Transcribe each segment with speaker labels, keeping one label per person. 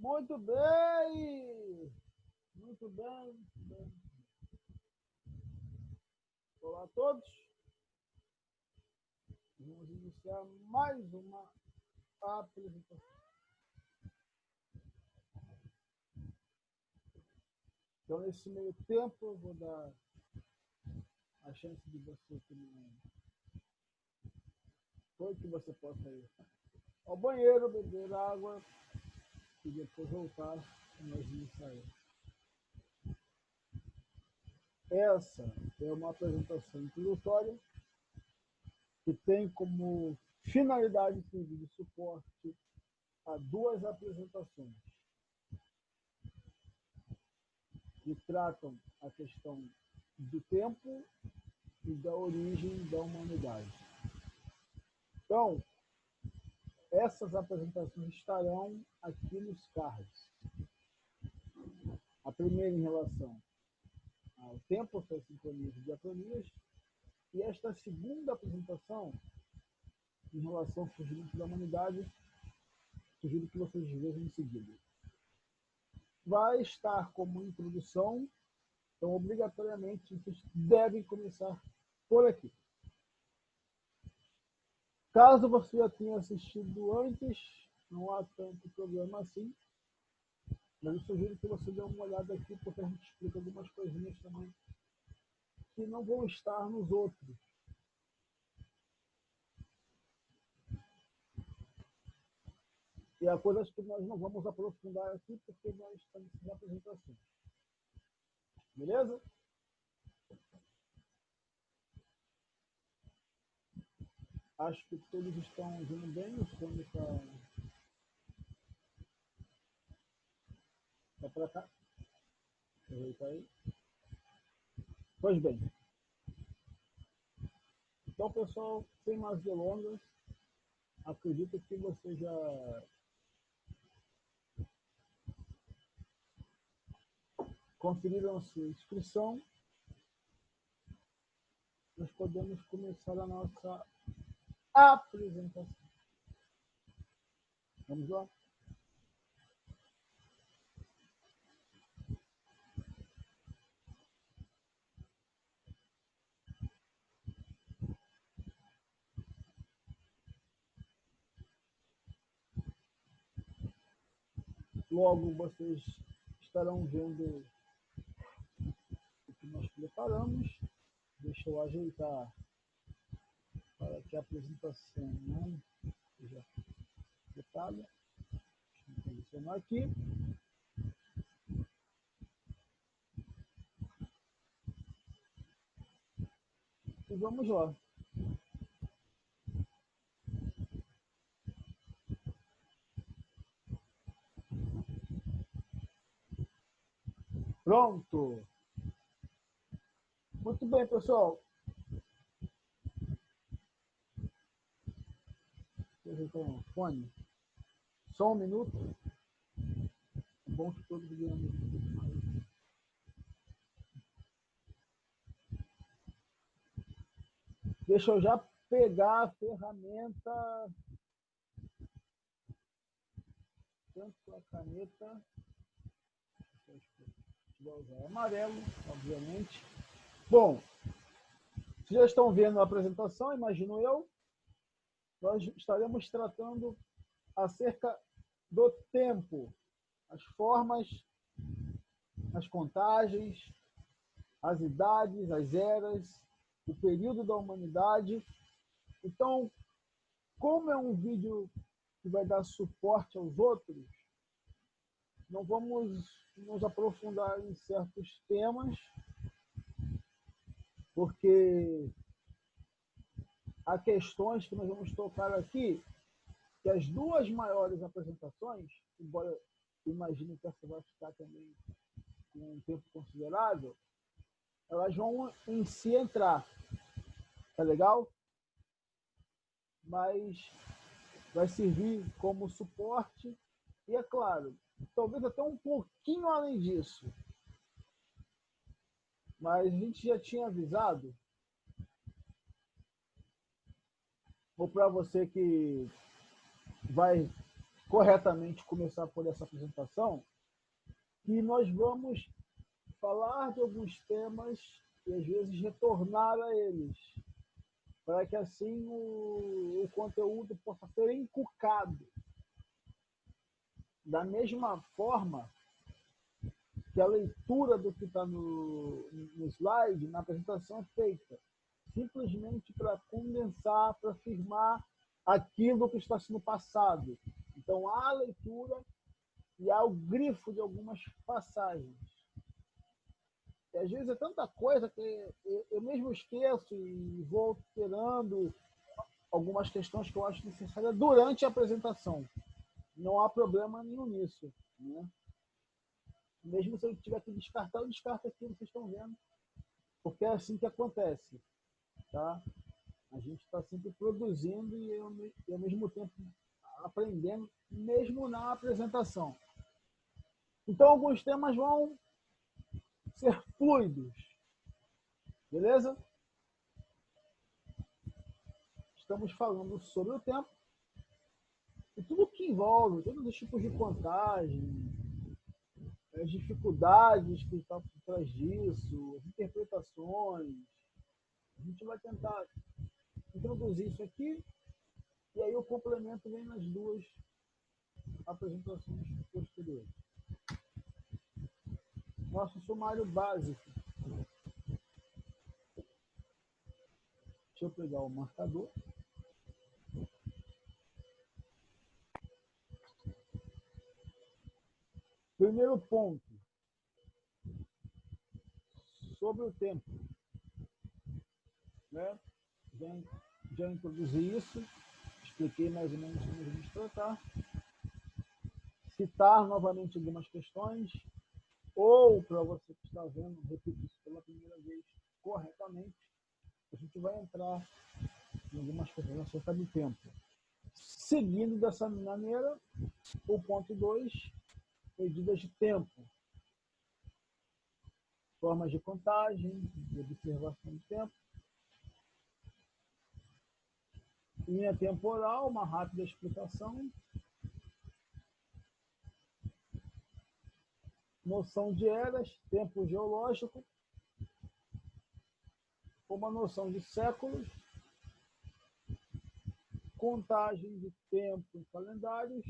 Speaker 1: Muito bem! Muito bem, muito bem. Olá a todos. Vamos iniciar mais uma apresentação. Então, nesse meio tempo, eu vou dar a chance de você que você possa ir ao banheiro, beber água e depois voltar e nós iniciaremos. Essa é uma apresentação introdutória que tem como finalidade de suporte a duas apresentações que tratam a questão do tempo e da origem da humanidade. Então, essas apresentações estarão aqui nos cards. A primeira em relação ao tempo, suas sincronias e diacronias, e esta segunda apresentação em relação ao surgimento da humanidade, sugiro que vocês vejam em seguida. Vai estar como introdução, então obrigatoriamente vocês devem começar por aqui. Caso você já tenha assistido antes, não há tanto problema assim, mas eu sugiro que você dê uma olhada aqui, porque a gente explica algumas coisinhas também que não vão estar nos outros. E há coisas que nós não vamos aprofundar aqui, porque nós estamos na apresentação. Beleza? Acho que todos estão ouvindo bem, o som está para cá. Aproveitar aí. Pois bem. Então, pessoal, sem mais delongas, acredito que você já conferiram a sua inscrição. Nós podemos começar a nossa apresentação. Vamos lá? Logo vocês estarão vendo o que nós preparamos. Deixa eu ajeitar para que a apresentação não seja detalhada. Deixa eu posicionar aqui. E vamos lá. Pronto. Muito bem, pessoal. Deixa eu ajeitar o fone. Só um minuto. É bom que todos ganhamos um pouco mais. Deixa eu já pegar a ferramenta. Tanto a caneta. Vou usar amarelo, obviamente. Bom, vocês já estão vendo a apresentação, imagino eu. Nós estaremos tratando acerca do tempo, as formas, as contagens, as idades, as eras, o período da humanidade. Então, como é um vídeo que vai dar suporte aos outros, não vamos nos aprofundar em certos temas, porque há questões que nós vamos tocar aqui, que as duas maiores apresentações, embora eu imagine que essa vai ficar também com um tempo considerável, elas vão em si entrar, tá legal? Mas vai servir como suporte e, é claro, talvez até um pouquinho além disso. Mas a gente já tinha avisado, ou para você que vai corretamente começar por essa apresentação, que nós vamos falar de alguns temas e às vezes retornar a eles, para que assim o conteúdo possa ser encucado. Da mesma forma que a leitura do que está no slide, na apresentação é feita, simplesmente para condensar, para afirmar aquilo que está sendo passado. Então, há a leitura e há o grifo de algumas passagens. E, às vezes é tanta coisa que eu mesmo esqueço e vou alterando algumas questões que eu acho necessárias durante a apresentação. Não há problema nenhum nisso, né? Mesmo se eu tiver que descartar, eu descarto aquilo que vocês estão vendo, porque é assim que acontece, tá? A gente está sempre produzindo e ao mesmo tempo aprendendo, mesmo na apresentação. Então, alguns temas vão ser fluidos, beleza? Estamos falando sobre o tempo e tudo que envolve, todos os tipos de contagem, as dificuldades que estão por trás disso, as interpretações. A gente vai tentar introduzir isso aqui e aí o complemento vem nas duas apresentações posteriores. Nosso sumário básico. Deixa eu pegar o marcador. Primeiro ponto. Sobre o tempo. Né? Já introduzi isso, expliquei mais ou menos como a gente tratar. Citar novamente algumas questões, ou para você que está vendo, repetir isso pela primeira vez corretamente, a gente vai entrar em algumas questões acerca do tempo. Seguindo dessa maneira, o ponto 2, medidas de tempo, formas de contagem, de observação do tempo, linha temporal, uma rápida explicação, noção de eras, tempo geológico, uma noção de séculos, contagem de tempo em calendários,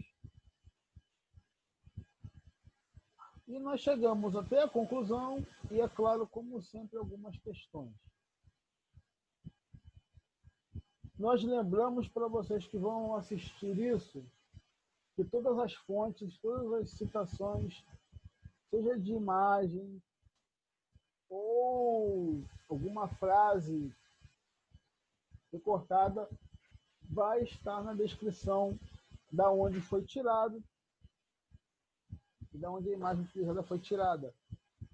Speaker 1: e nós chegamos até a conclusão, e é claro, como sempre, algumas questões. Nós lembramos para vocês que vão assistir isso, que todas as fontes, todas as citações, seja de imagem ou alguma frase recortada, vai estar na descrição da onde foi tirado e da onde a imagem utilizada foi tirada,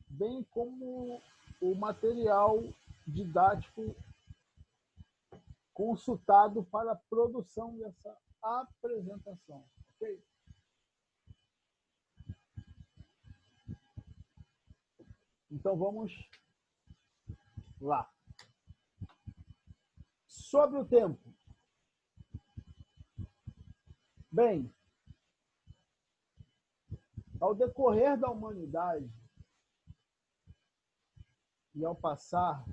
Speaker 1: bem como o material didático consultado para a produção dessa apresentação, ok? Então vamos lá. Sobre o tempo. Bem, ao decorrer da humanidade e ao passar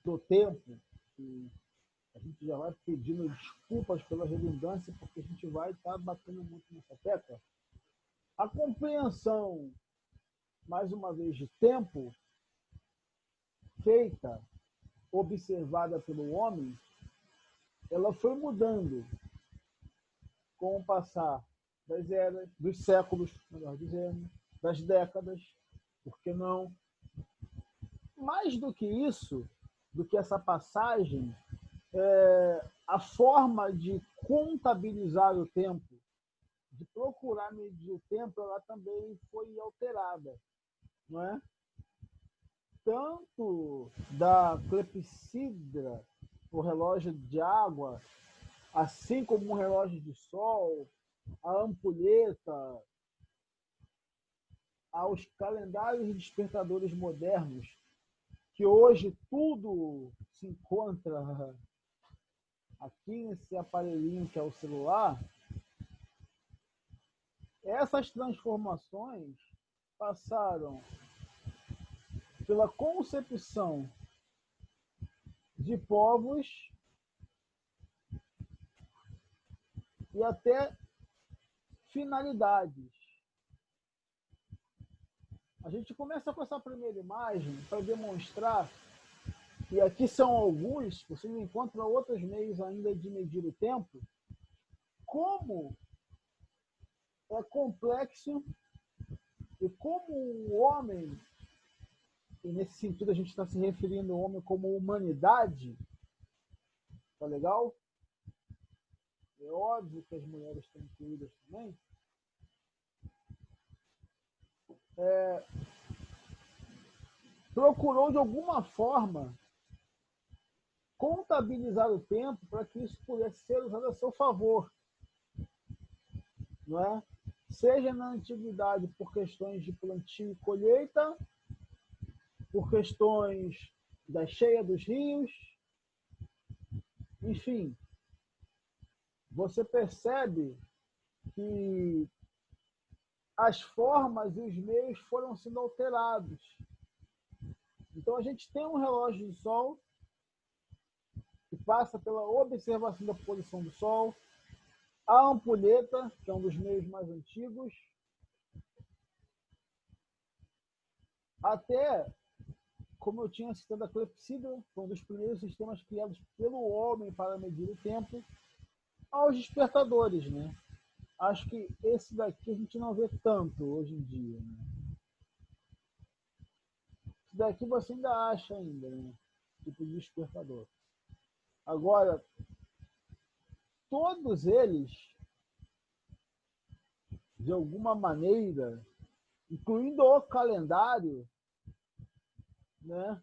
Speaker 1: do tempo, a gente já vai pedindo desculpas pela redundância, porque a gente vai estar batendo muito nessa tecla, a compreensão, mais uma vez, de tempo feita, observada pelo homem, ela foi mudando com o passar das eras, dos séculos, melhor dizendo, das décadas, por que não? Mais do que isso, do que essa passagem, a forma de contabilizar o tempo, de procurar medir o tempo, ela também foi alterada, não é? Tanto da clepsidra, o relógio de água, assim como um relógio de sol, a ampulheta, aos calendários e despertadores modernos, que hoje tudo se encontra aqui nesse aparelhinho que é o celular, essas transformações passaram pela concepção de povos e até finalidades. A gente começa com essa primeira imagem para demonstrar, e aqui são alguns, você encontra outros meios ainda de medir o tempo, como é complexo e como o homem, e nesse sentido a gente está se referindo ao homem como humanidade, tá legal? É óbvio que as mulheres estão incluídas também. Procurou de alguma forma contabilizar o tempo para que isso pudesse ser usado a seu favor, não é? Seja na antiguidade por questões de plantio e colheita, por questões da cheia dos rios, enfim, você percebe que as formas e os meios foram sendo alterados. Então a gente tem um relógio de sol que passa pela observação da posição do sol, a ampulheta, que é um dos meios mais antigos, até, como eu tinha citado, a clepsidra, foi um dos primeiros sistemas criados pelo homem para medir o tempo, aos despertadores, né? Acho que esse daqui a gente não vê tanto hoje em dia, né? Esse daqui você ainda acha ainda, né? Tipo de despertador. Agora, todos eles, de alguma maneira, incluindo o calendário, né?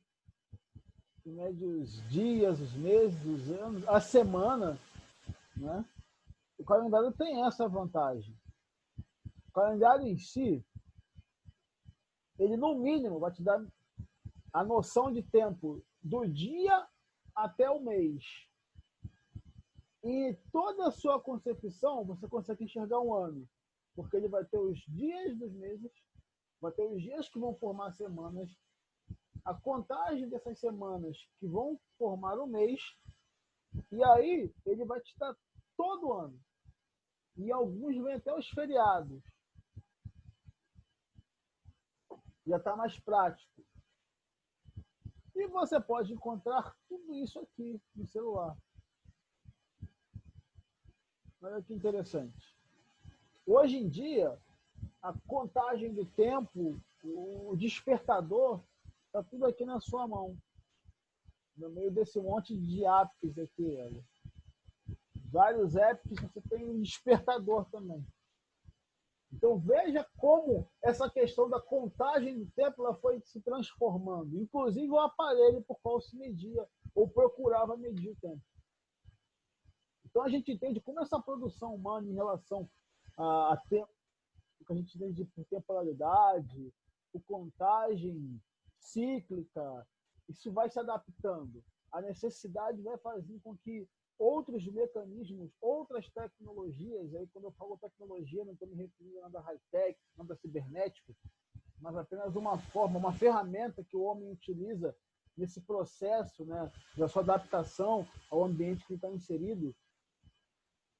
Speaker 1: Que mede os dias, os meses, os anos, a semana, né? O calendário tem essa vantagem. O calendário em si, ele no mínimo vai te dar a noção de tempo do dia até o mês. E toda a sua concepção, você consegue enxergar um ano, porque ele vai ter os dias dos meses, vai ter os dias que vão formar semanas, a contagem dessas semanas que vão formar o mês, e aí ele vai te dar todo ano. E alguns vêm até os feriados. Já está mais prático. E você pode encontrar tudo isso aqui no celular. Olha que interessante. Hoje em dia, a contagem do tempo, o despertador, está tudo aqui na sua mão. No meio desse monte de apps aqui. Olha. Vários apps, você tem um despertador também. Então veja como essa questão da contagem do tempo ela foi se transformando. Inclusive o aparelho por qual se media ou procurava medir o tempo. Então a gente entende como essa produção humana em relação a tempo, que a gente entende por temporalidade, por contagem cíclica, isso vai se adaptando. A necessidade vai fazendo com que outros mecanismos, outras tecnologias, aí quando eu falo tecnologia, não estou me referindo a nada high-tech, nada cibernético, mas apenas uma forma, uma ferramenta que o homem utiliza nesse processo, né, da sua adaptação ao ambiente que ele está inserido.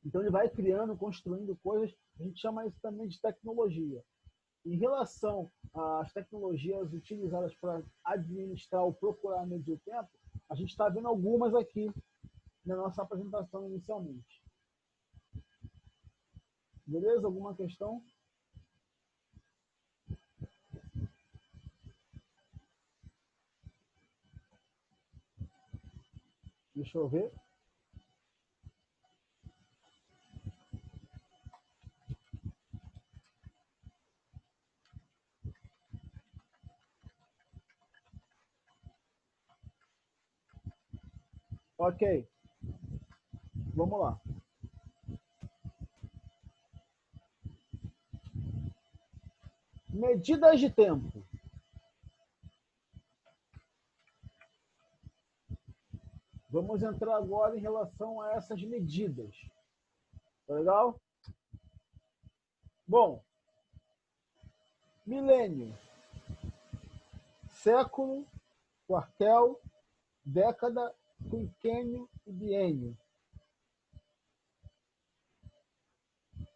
Speaker 1: Então ele vai criando, construindo coisas, a gente chama isso também de tecnologia. Em relação às tecnologias utilizadas para administrar ou procurar medir o tempo, a gente está vendo algumas aqui na nossa apresentação inicialmente. Beleza? Alguma questão? Deixa eu ver. Ok. Vamos lá. Medidas de tempo. Vamos entrar agora em relação a essas medidas. Tá legal? Bom, Milênio, século, quartel, década, quinquênio e biênio.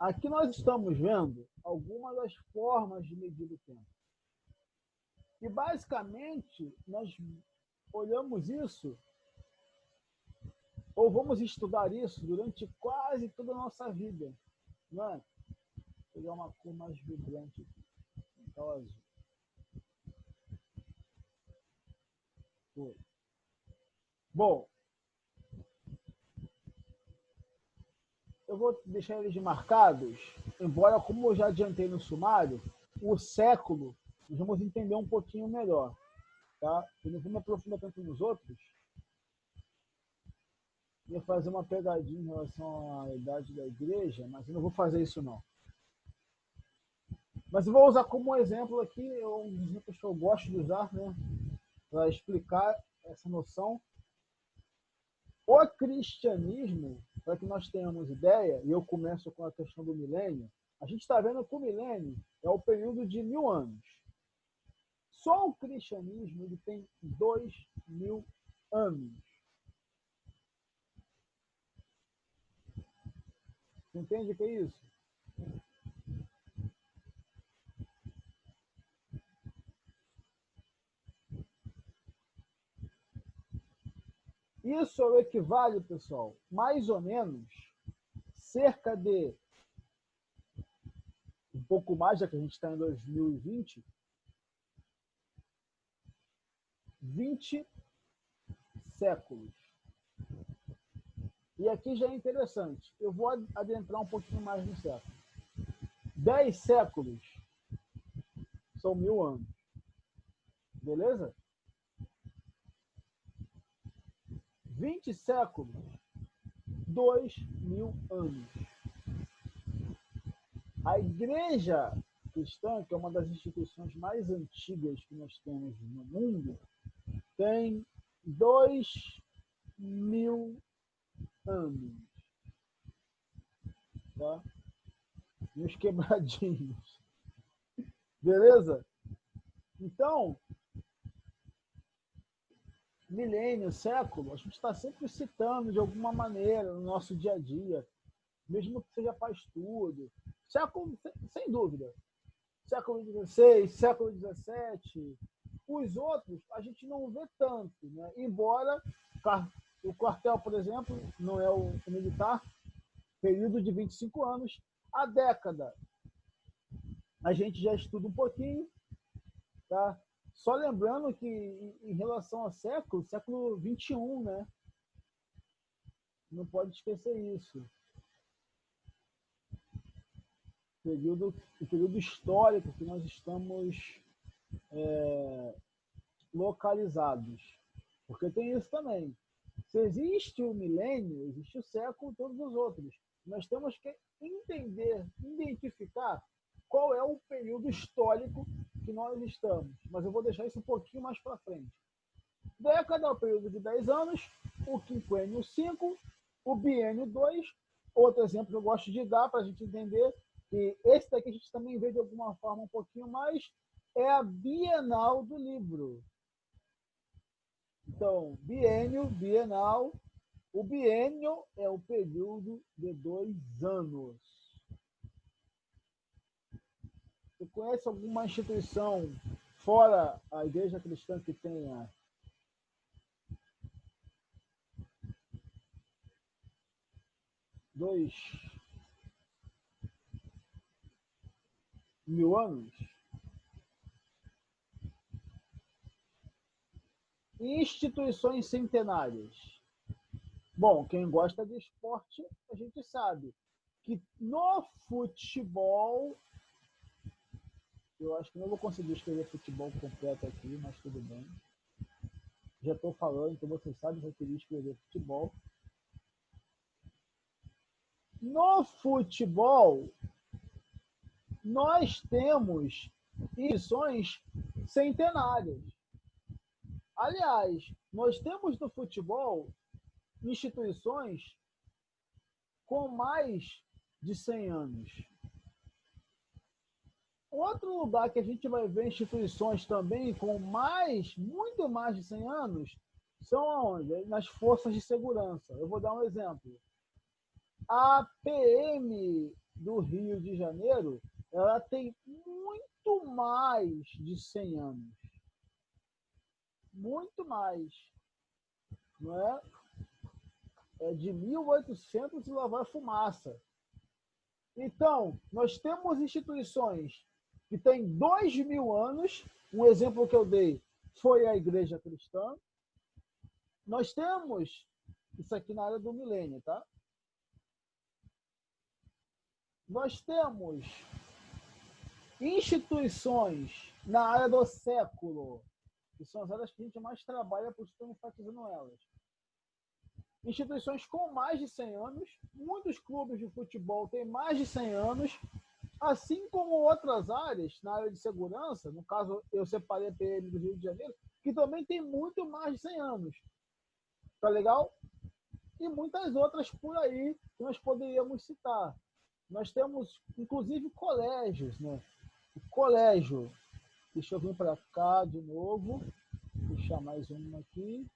Speaker 1: Aqui nós estamos vendo algumas das formas de medir o tempo. E, basicamente, nós olhamos isso, ou vamos estudar isso durante quase toda a nossa vida. Não é? Vou pegar uma cor mais vibrante aqui. Então, azul. Foi. Bom, eu vou deixar eles marcados, embora, como eu já adiantei no sumário, o século nós vamos entender um pouquinho melhor. Tá? Eu não vou me aprofundar tanto nos outros. Ia fazer uma pegadinha em relação à idade da igreja, mas eu não vou fazer isso não. Mas eu vou usar como exemplo aqui, um dos exemplos que eu gosto de usar, né, para explicar essa noção. O cristianismo, para que nós tenhamos ideia, e eu começo com a questão do milênio, a gente está vendo que o milênio é o período de 1000 anos. Só o cristianismo ele tem 2000 anos. Você entende o que é isso? Isso equivale, pessoal, mais ou menos, cerca de um pouco mais, já que a gente está em 2020, 20 séculos. E aqui já é interessante, eu vou adentrar um pouquinho mais no século. 10 séculos são 1000 anos. Beleza? 20 séculos, 2000 anos. A Igreja Cristã, que é uma das instituições mais antigas que nós temos no mundo, tem 2000 anos. Tá? E os quebradinhos. Beleza? Então, milênio, século, a gente está sempre citando de alguma maneira no nosso dia a dia, mesmo que seja para estudo. Século, sem dúvida. Século XVI, século XVII. Os outros a gente não vê tanto, né? Embora o quartel, por exemplo, não é o militar, período de 25 anos. A década, a gente já estuda um pouquinho, tá? Só lembrando que, em relação ao século XXI, né? Não pode esquecer isso. O período histórico que nós estamos localizados. Porque tem isso também. Se existe o milênio, existe o século, todos os outros. Nós temos que entender, identificar qual é o período histórico que nós estamos. Mas eu vou deixar isso um pouquinho mais para frente. Década é o período de 10 anos, o quinquênio 5, o biênio 2. Outro exemplo que eu gosto de dar para a gente entender, que esse daqui a gente também vê de alguma forma um pouquinho mais, é a Bienal do Livro. Então, biênio, bienal. O biênio é o período de 2 anos. Você conhece alguma instituição fora a Igreja Cristã que tenha 2000 anos? Instituições centenárias. Bom, quem gosta de esporte, a gente sabe que no futebol, eu acho que não vou conseguir escrever futebol completo aqui, mas tudo bem. Já estou falando, então vocês sabem que eu queria escrever futebol. No futebol, nós temos edições centenárias. Aliás, nós temos no futebol instituições com mais de 100 anos. Outro lugar que a gente vai ver instituições também com muito mais de 100 anos, são aonde? Nas forças de segurança. Eu vou dar um exemplo. A PM do Rio de Janeiro, ela tem muito mais de 100 anos. Muito mais. Não é? É de 1800 e lá vai fumaça. Então, nós temos instituições que têm 2000 anos. Um exemplo que eu dei foi a Igreja Cristã. Nós temos isso aqui na área do milênio, tá? Nós temos instituições na área do século, que são as áreas que a gente mais trabalha, por isso estamos enfatizando elas. Instituições com mais de 100 anos, muitos clubes de futebol têm mais de 100 anos, assim como outras áreas na área de segurança, no caso eu separei a PM do Rio de Janeiro, que também tem muito mais de 100 anos. Tá legal? E muitas outras por aí que nós poderíamos citar. Nós temos, inclusive, colégios, né? O colégio, deixa eu vir para cá de novo, puxar mais um aqui.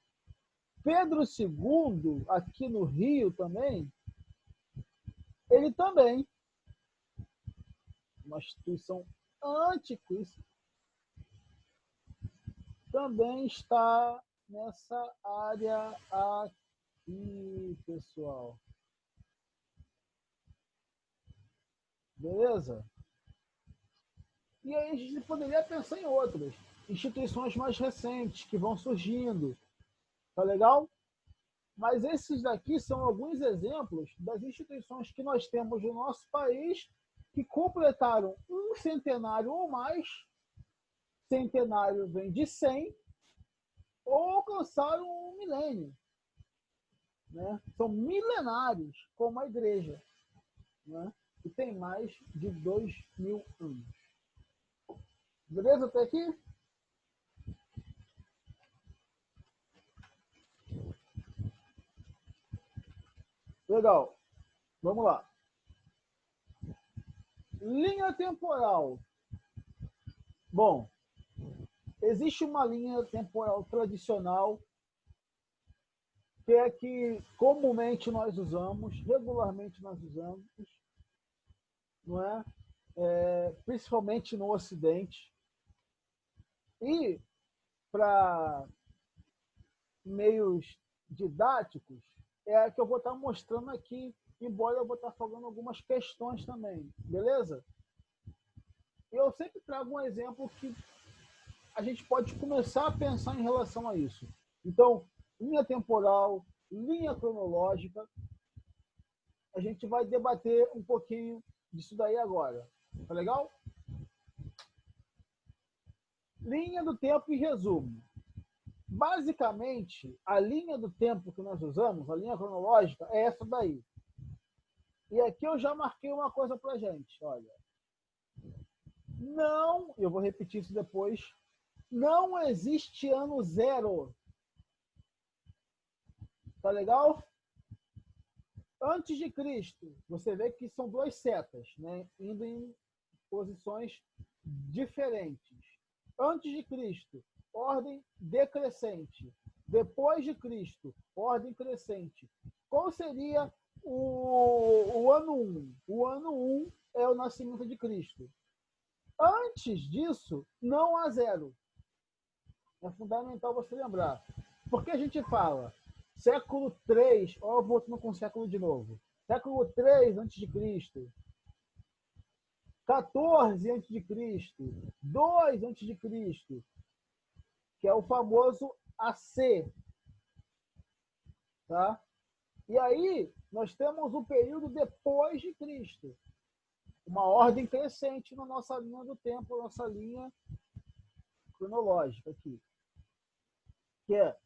Speaker 1: Pedro II, aqui no Rio também, ele também, uma instituição antiquíssima, também está nessa área aqui, pessoal. Beleza? E aí a gente poderia pensar em outras instituições mais recentes que vão surgindo. Tá legal? Mas esses daqui são alguns exemplos das instituições que nós temos no nosso país que completaram um centenário ou mais. Centenário vem de 100 ou alcançaram um milênio. Né? São milenários, como a igreja. Né? E tem mais de 2000 anos. Beleza até aqui? Legal. Vamos lá. Linha temporal. Bom, existe uma linha temporal tradicional que é que comumente nós usamos, regularmente nós usamos, não é? Principalmente no Ocidente. E para meios didáticos, é a que eu vou estar mostrando aqui, embora eu vou estar falando algumas questões também, beleza? Eu sempre trago um exemplo que a gente pode começar a pensar em relação a isso. Então, linha temporal, linha cronológica, a gente vai debater um pouquinho disso daí agora. Tá legal? Linha do tempo em resumo. Basicamente, a linha do tempo que nós usamos, a linha cronológica, é essa daí. E aqui eu já marquei uma coisa pra gente, olha. Não, eu vou repetir isso depois, não existe ano zero. Tá legal? Antes de Cristo, você vê que são duas setas, né? Indo em posições diferentes. Antes de Cristo, ordem decrescente. Depois de Cristo, ordem crescente. Qual seria o ano 1? O ano 1 é o nascimento de Cristo. Antes disso, não há zero. É fundamental você lembrar. Porque a gente fala século 3, ó, voltando com o século de novo. Século 3 antes de Cristo. 14 antes de Cristo, 2 antes de Cristo, que é o famoso AC, tá? E aí nós temos o período depois de Cristo, uma ordem crescente na nossa linha do tempo, nossa linha cronológica aqui, que é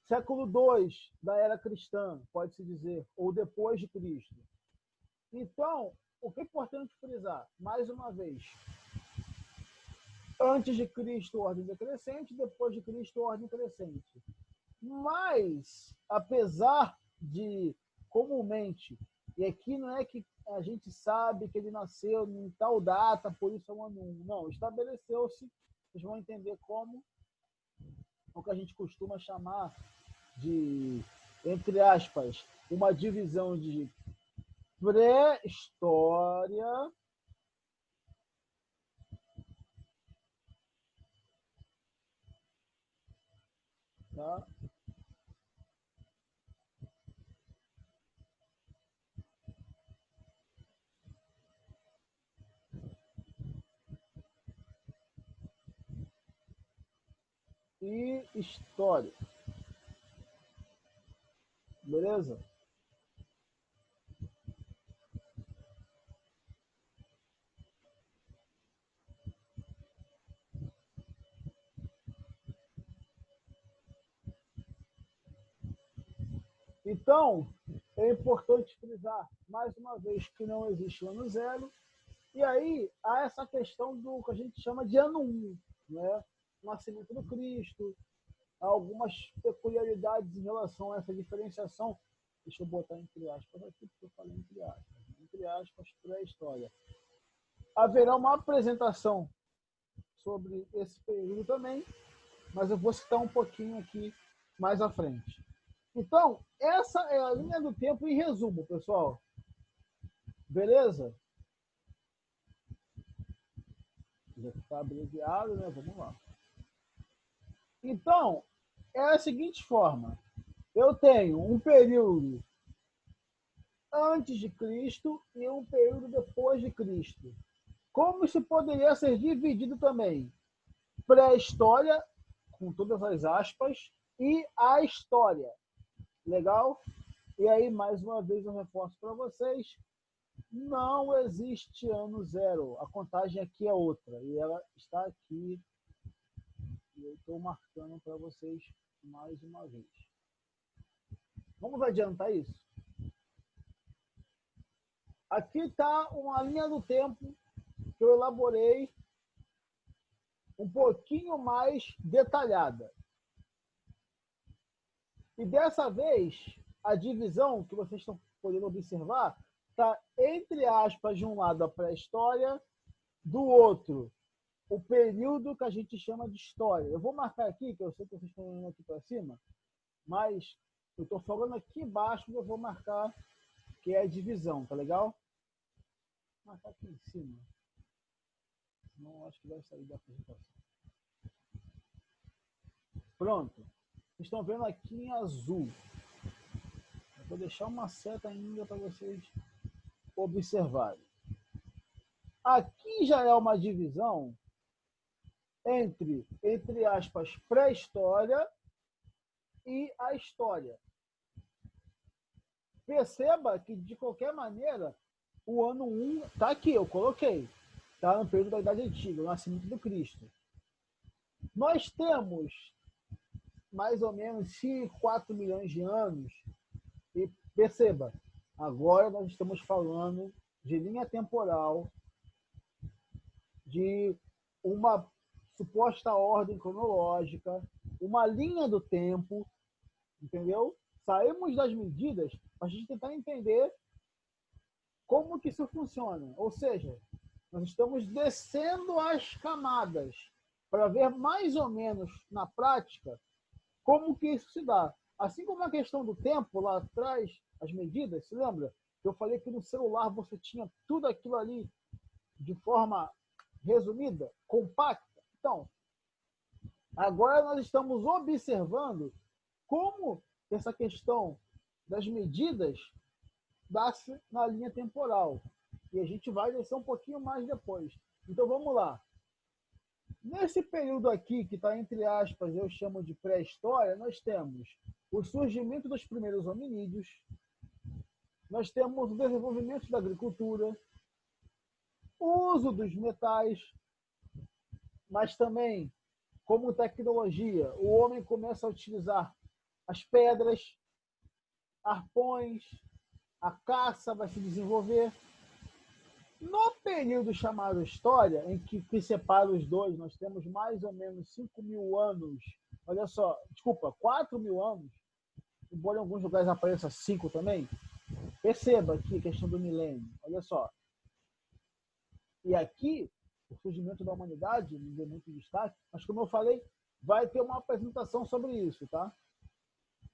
Speaker 1: século 2 da era cristã, pode-se dizer, ou depois de Cristo. Então, o que é importante frisar, mais uma vez, antes de Cristo, ordem decrescente, depois de Cristo, ordem crescente. Mas, apesar de comumente E aqui não é que a gente sabe que ele nasceu em tal data, por isso é o ano 1. Não, estabeleceu-se, vocês vão entender como, o que a gente costuma chamar de, entre aspas, uma divisão de pré-história, tá? E história, beleza? Então, é importante frisar, mais uma vez, que não existe o ano zero. E aí há essa questão do que a gente chama de ano 1, né? O nascimento do Cristo, há algumas peculiaridades em relação a essa diferenciação. Deixa eu botar entre aspas aqui, porque eu falei entre aspas, pré-história. Haverá uma apresentação sobre esse período também, mas eu vou citar um pouquinho aqui mais à frente. Então, essa é a linha do tempo em resumo, pessoal. Beleza? Já está abreviado, né? Vamos lá. Então, é a seguinte forma. Eu tenho um período antes de Cristo e um período depois de Cristo. Como isso poderia ser dividido também? Pré-história, com todas as aspas, e a história. Legal? E aí, mais uma vez, eu reforço para vocês, não existe ano zero. A contagem aqui é outra. E ela está aqui. E eu estou marcando para vocês mais uma vez. Vamos adiantar isso? Aqui está uma linha do tempo que eu elaborei um pouquinho mais detalhada. E dessa vez, a divisão que vocês estão podendo observar está, entre aspas, de um lado a pré-história, do outro, o período que a gente chama de história. Eu vou marcar aqui, que eu sei que vocês estão olhando aqui para cima, mas eu estou falando aqui embaixo que eu vou marcar, que é a divisão, tá legal? Vou marcar aqui em cima. Não acho que vai sair da apresentação. Pronto. Vocês estão vendo aqui em azul. Eu vou deixar uma seta ainda para vocês observarem. Aqui já é uma divisão entre aspas, pré-história e a história. Perceba que, de qualquer maneira, o ano 1 está aqui, eu coloquei. Está no período da Idade Antiga, o nascimento do Cristo. Nós temos mais ou menos 5, 4 milhões de anos. E perceba, agora nós estamos falando de linha temporal, de uma suposta ordem cronológica, uma linha do tempo, entendeu? Saímos das medidas para a gente tentar entender como que isso funciona. Ou seja, nós estamos descendo as camadas para ver mais ou menos na prática como que isso se dá. Assim como a questão do tempo lá atrás, as medidas, se lembra? Eu falei que no celular você tinha tudo aquilo ali de forma resumida, compacta. Então, agora nós estamos observando como essa questão das medidas dá-se na linha temporal. E a gente vai descer um pouquinho mais depois. Então vamos lá. Nesse período aqui, que está entre aspas, eu chamo de pré-história, nós temos o surgimento dos primeiros hominídeos, nós temos o desenvolvimento da agricultura, o uso dos metais, mas também, como tecnologia, o homem começa a utilizar as pedras, arpões, a caça vai se desenvolver. No período chamado História, em que separa os dois, nós temos mais ou menos 5 mil anos, olha só, desculpa, 4 mil anos, embora em alguns lugares apareça 5 também, Perceba aqui a questão do milênio. Olha só. E aqui, o surgimento da humanidade, não deu muito destaque, mas como eu falei, vai ter uma apresentação sobre isso, tá?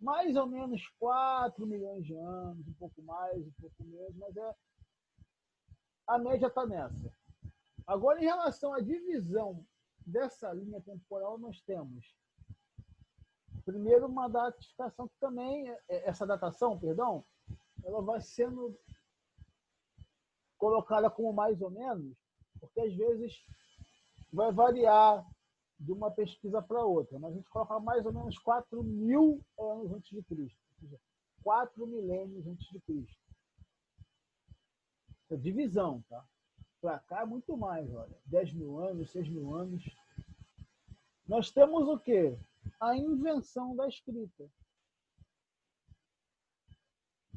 Speaker 1: Mais ou menos 4 milhões de anos, um pouco mais, um pouco menos, mas a média está nessa. Agora, em relação à divisão dessa linha temporal, nós temos, primeiro, uma datificação que também, essa datação, perdão, ela vai sendo colocada como mais ou menos, porque às vezes vai variar de uma pesquisa para outra, mas a gente coloca mais ou menos 4.000 anos antes de Cristo, ou seja, 4 milênios antes de Cristo. Essa divisão, tá? Para cá é muito mais, olha, 10 mil anos, 6 mil anos. Nós temos o quê? A invenção da escrita.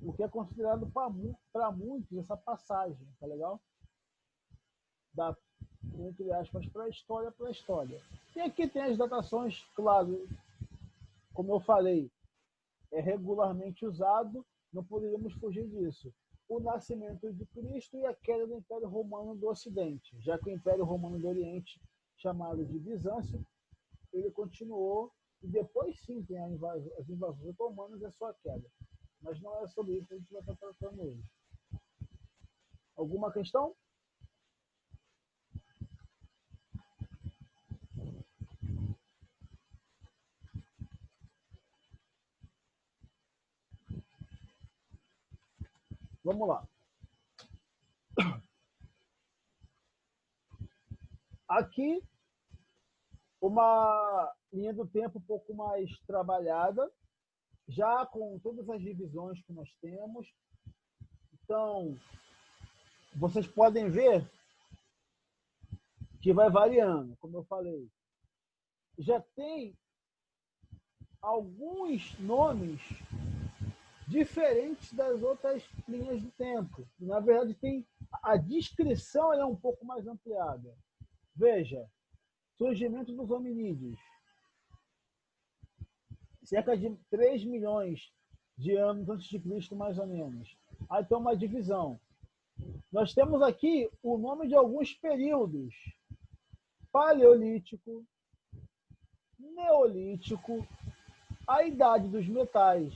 Speaker 1: O que é considerado para muitos essa passagem, tá legal? Da, entre aspas, pré-história para a história. E aqui tem as datações, claro, como eu falei, é regularmente usado, não poderíamos fugir disso. O nascimento de Cristo e a queda do Império Romano do Ocidente, já que o Império Romano do Oriente, chamado de Bizâncio, ele continuou e depois sim tem as invasões otomanas e a sua queda. Mas não é sobre isso que a gente vai estar tratando hoje. Alguma questão? Vamos lá. Aqui, uma linha do tempo um pouco mais trabalhada, já com todas as divisões que nós temos. Então, vocês podem ver que vai variando, como eu falei. Já tem alguns nomes diferentes das outras linhas do tempo. Na verdade, tem a descrição é um pouco mais ampliada. Veja, surgimento dos hominídeos. Cerca de 3 milhões de anos antes de Cristo, mais ou menos. Aí tem uma divisão. Nós temos aqui o nome de alguns períodos: Paleolítico, Neolítico, a Idade dos Metais.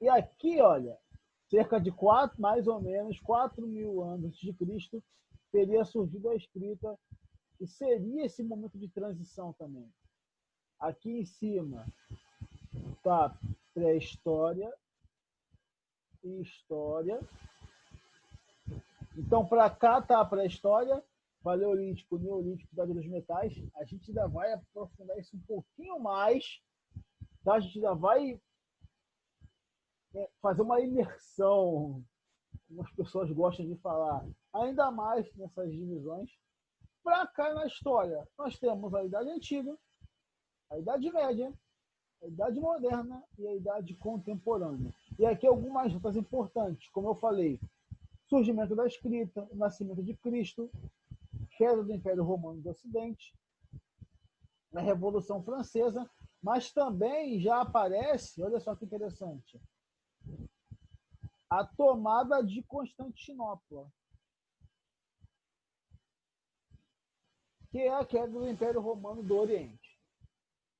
Speaker 1: E aqui, olha, cerca de 4, mais ou menos 4 mil anos antes de Cristo, teria surgido a escrita e seria esse momento de transição também. Aqui em cima está pré-história e história. Então, para cá está a pré-história, Paleolítico, Neolítico, Idade dos Metais. A gente ainda vai aprofundar isso um pouquinho mais, tá? A gente ainda vai fazer uma imersão, como as pessoas gostam de falar, ainda mais nessas divisões. Para cá na história, nós temos a Idade Antiga, a Idade Média, a Idade Moderna e a Idade Contemporânea. E aqui algumas datas importantes, como eu falei: surgimento da escrita, o nascimento de Cristo, queda do Império Romano do Ocidente, a Revolução Francesa, mas também já aparece, olha só que interessante, a tomada de Constantinopla, que é a queda do Império Romano do Oriente.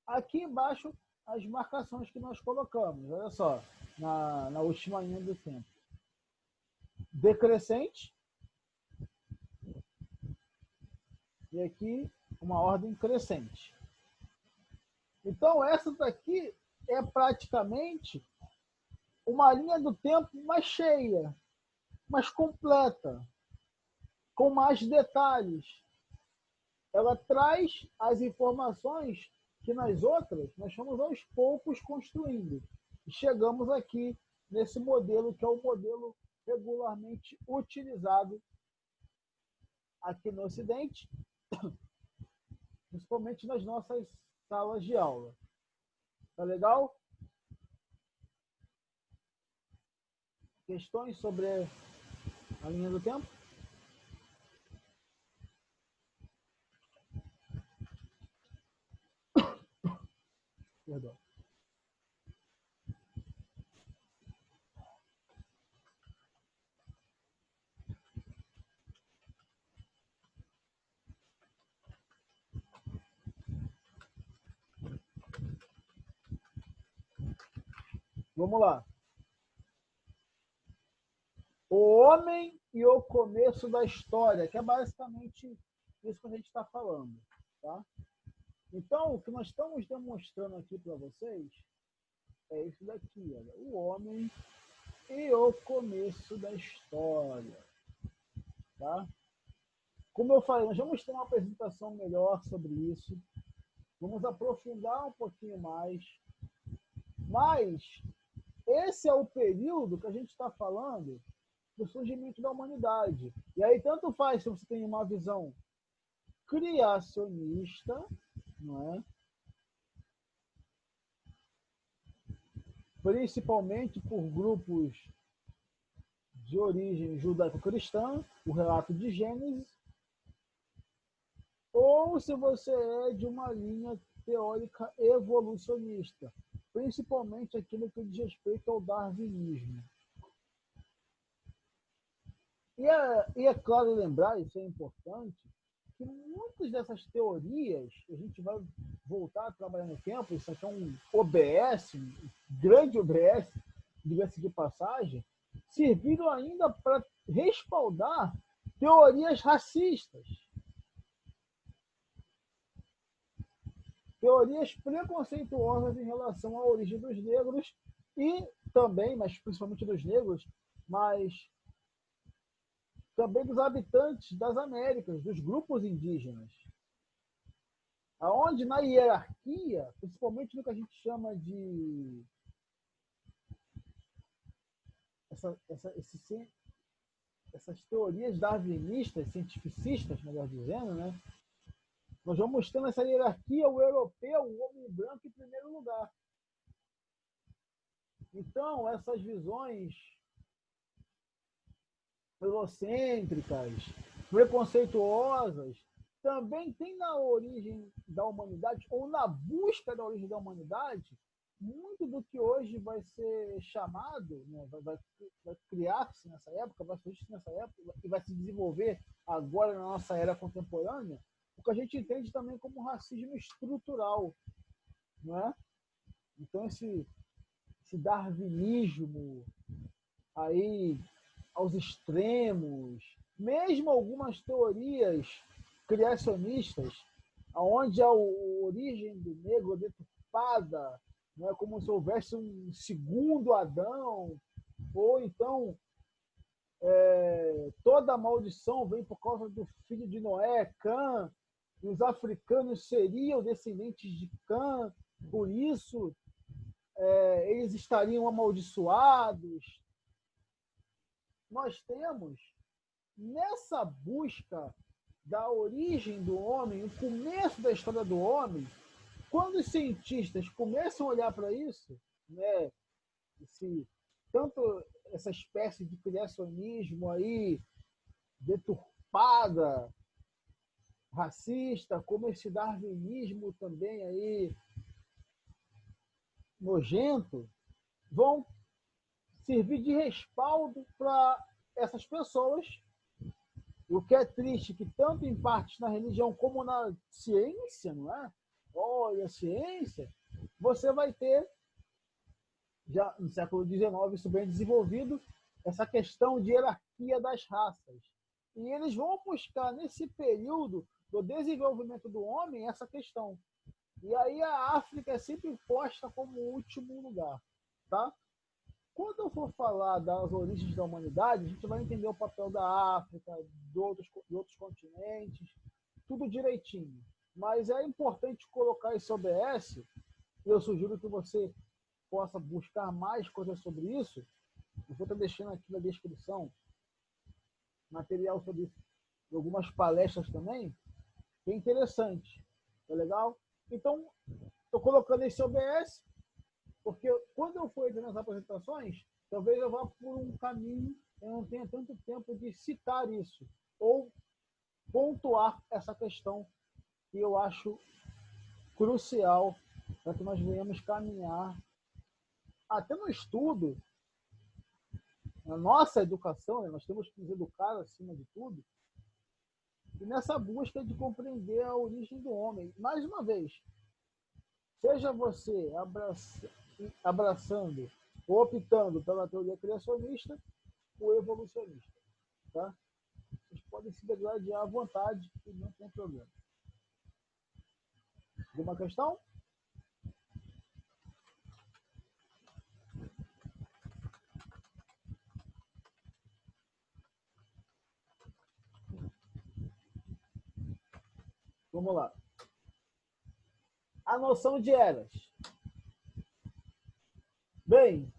Speaker 1: Aqui embaixo, as marcações que nós colocamos, olha só, na última linha do tempo. Decrescente, e aqui uma ordem crescente. Então, essa daqui é praticamente uma linha do tempo mais cheia, mais completa, com mais detalhes. Ela traz as informações que nas outras nós fomos aos poucos construindo. E chegamos aqui nesse modelo, que é o modelo regularmente utilizado aqui no Ocidente, principalmente nas nossas salas de aula. Tá legal? Questões sobre a linha do tempo? Perdão. Vamos lá. O homem e o começo da história, que é basicamente isso que a gente está falando. Tá? Então, o que nós estamos demonstrando aqui para vocês é isso daqui, olha, o homem e o começo da história. Tá? Como eu falei, nós vamos ter uma apresentação melhor sobre isso, vamos aprofundar um pouquinho mais, mas esse é o período que a gente está falando do surgimento da humanidade. E aí tanto faz se você tem uma visão criacionista, não é? Principalmente por grupos de origem judaico-cristã, o relato de Gênesis, ou se você é de uma linha teórica evolucionista, principalmente aquilo que diz respeito ao darwinismo. E é claro lembrar, isso é importante, que muitas dessas teorias, a gente vai voltar a trabalhar no tempo, isso aqui é um OBS, um grande OBS, diga-se de passagem, serviram ainda para respaldar teorias racistas, teorias preconceituosas em relação à origem dos negros e também, mas principalmente dos negros, mas também dos habitantes das Américas, dos grupos indígenas. Aonde na hierarquia, principalmente no que a gente chama de essas teorias darwinistas, cientificistas, melhor dizendo, né? Nós vamos tendo essa hierarquia, o europeu, o homem branco em primeiro lugar. Então, essas visões egocêntricas, preconceituosas, também tem na origem da humanidade, ou na busca da origem da humanidade, muito do que hoje vai ser chamado, né, vai criar-se nessa época, vai surgir nessa época e vai se desenvolver agora na nossa era contemporânea, o que a gente entende também como racismo estrutural. Não é? Então, esse darwinismo aí aos extremos, mesmo algumas teorias criacionistas, onde a origem do negro deturpada, não é como se houvesse um segundo Adão, ou então toda a maldição vem por causa do filho de Noé, Cã, e os africanos seriam descendentes de Cã, por isso eles estariam amaldiçoados. Nós temos, nessa busca da origem do homem, o começo da história do homem, quando os cientistas começam a olhar para isso, né, tanto essa espécie de criacionismo aí deturpada, racista, como esse darwinismo também aí nojento, vão servir de respaldo para essas pessoas. O que é triste que tanto em partes na religião como na ciência, não é? Olha, a ciência, você vai ter, já no século XIX, isso bem desenvolvido, essa questão de hierarquia das raças. E eles vão buscar, nesse período do desenvolvimento do homem, essa questão. E aí a África é sempre posta como último lugar. Tá? Quando eu for falar das origens da humanidade, a gente vai entender o papel da África, de outros continentes, tudo direitinho. Mas é importante colocar esse OBS, e eu sugiro que você possa buscar mais coisas sobre isso. Eu vou estar deixando aqui na descrição material sobre algumas palestras também, que é interessante. É legal? Então, estou colocando esse OBS, porque quando eu for nas apresentações, talvez eu vá por um caminho, eu não tenha tanto tempo de citar isso, ou pontuar essa questão que eu acho crucial para que nós venhamos caminhar até no estudo, na nossa educação, né? Nós temos que nos educar acima de tudo, e nessa busca de compreender a origem do homem. Mais uma vez, seja você abraçando optando pela teoria criacionista ou evolucionista. Tá? Vocês podem se degradar à vontade, que não tem problema. Alguma questão? Vamos lá. A noção de eras. Bem,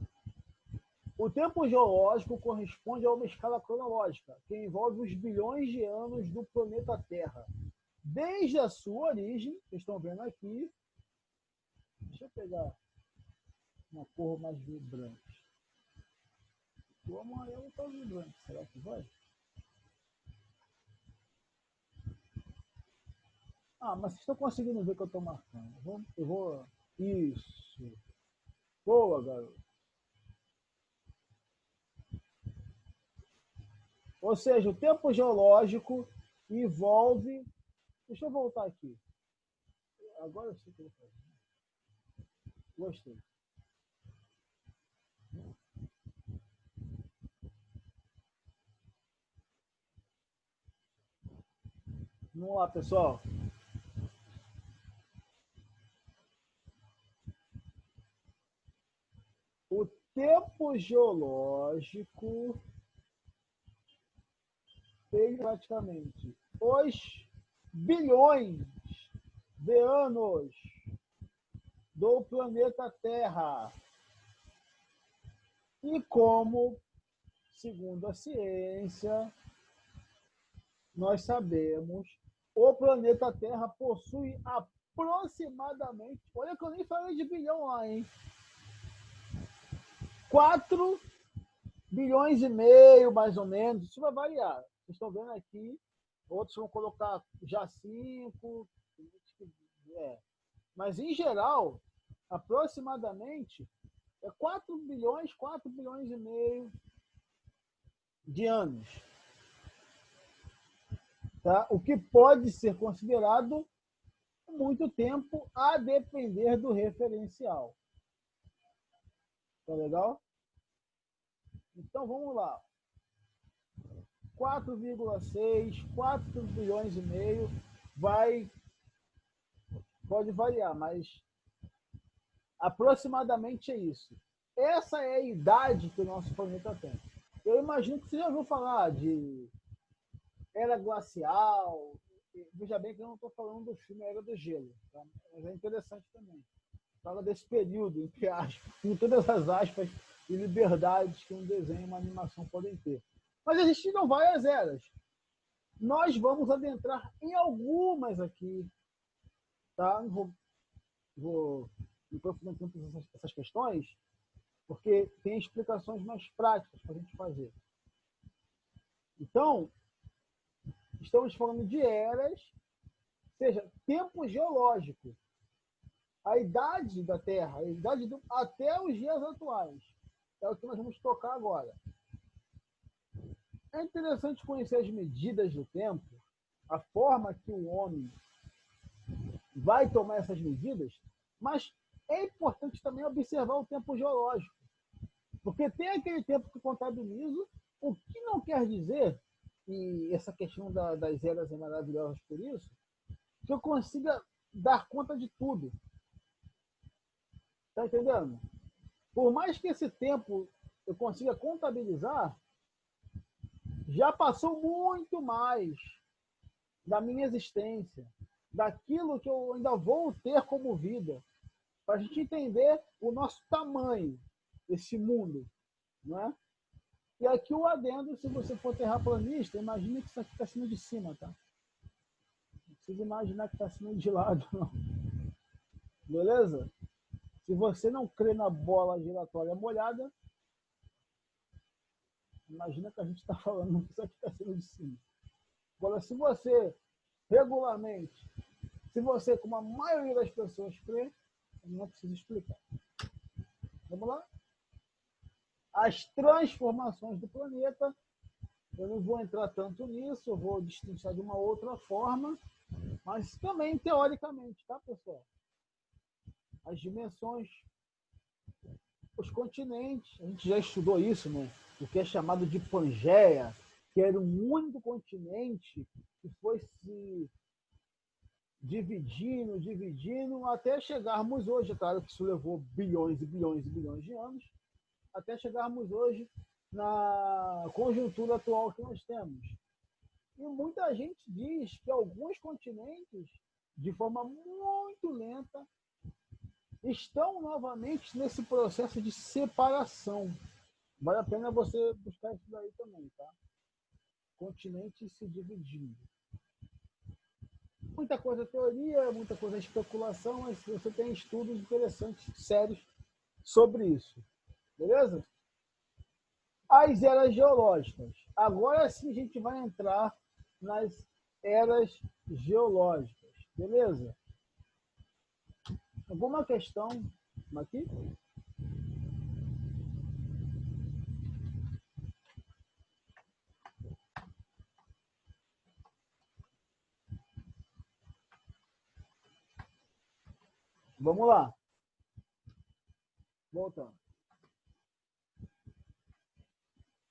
Speaker 1: o tempo geológico corresponde a uma escala cronológica que envolve os bilhões de anos do planeta Terra. Desde a sua origem, vocês estão vendo aqui, deixa eu pegar uma cor mais vibrante. O amarelo está vibrante, será que vai? Ah, mas vocês estão conseguindo ver que eu estou marcando. Eu vou. Isso. Boa, garoto. Ou seja, o tempo geológico envolve. Deixa eu voltar aqui. Agora eu sei o que eu vou fazer. Gostei. Vamos lá, pessoal. O tempo geológico tem praticamente os bilhões de anos do planeta Terra. E como, segundo a ciência, nós sabemos, o planeta Terra possui aproximadamente, olha que eu nem falei de bilhão lá, hein? 4 bilhões e meio, mais ou menos, isso vai variar. Vocês estão vendo aqui, outros vão colocar já 5, mas em geral, aproximadamente, é 4 bilhões e meio de anos. Tá? O que pode ser considerado muito tempo a depender do referencial. Tá legal? Então vamos lá. 4,6, 4 bilhões e meio pode variar, mas aproximadamente é isso. Essa é a idade que o nosso planeta tem. Eu imagino que você já ouviu falar de era glacial. Veja bem que eu não estou falando do filme Era do Gelo, tá? Mas é interessante também. Fala desse período, entre aspas, com todas as aspas e liberdades que um desenho e uma animação podem ter. Mas existiram várias eras. Nós vamos adentrar em algumas aqui, tá? Não vou me aprofundar tanto essas questões, porque tem explicações mais práticas para a gente fazer. Então, estamos falando de eras, seja, tempo geológico. A idade da Terra, a idade até os dias atuais. É o que nós vamos tocar agora. É interessante conhecer as medidas do tempo, a forma que o homem vai tomar essas medidas, mas é importante também observar o tempo geológico. Porque tem aquele tempo que eu contabilizo, o que não quer dizer, e essa questão das eras é maravilhosa por isso, que eu consiga dar conta de tudo. Tá entendendo? Por mais que esse tempo eu consiga contabilizar, já passou muito mais da minha existência, daquilo que eu ainda vou ter como vida, para a gente entender o nosso tamanho, esse mundo, não é? E aqui o adendo, se você for terraplanista, imagine que isso aqui está sendo de cima, tá? Não precisa imaginar que está sendo de lado, não. Beleza? Se você não crê na bola giratória molhada, imagina que a gente está falando que isso aqui está sendo de cima. Agora, se você regularmente, se você, como a maioria das pessoas crê, eu não preciso explicar. Vamos lá? As transformações do planeta, eu não vou entrar tanto nisso, eu vou destrinchar de uma outra forma, mas também teoricamente, tá, pessoal? As dimensões os continentes, a gente já estudou isso, né? O que é chamado de Pangeia, que era um único continente que foi se dividindo, até chegarmos hoje. É claro que isso levou bilhões e bilhões e bilhões de anos, até chegarmos hoje na conjuntura atual que nós temos. E muita gente diz que alguns continentes, de forma muito lenta, estão novamente nesse processo de separação. Vale a pena você buscar isso daí também, tá? Continentes se dividindo. Muita coisa é teoria, muita coisa é especulação, mas você tem estudos interessantes, sérios, sobre isso. Beleza? As eras geológicas. Agora sim a gente vai entrar nas eras geológicas. Beleza? Alguma questão aqui? Vamos lá. Voltando.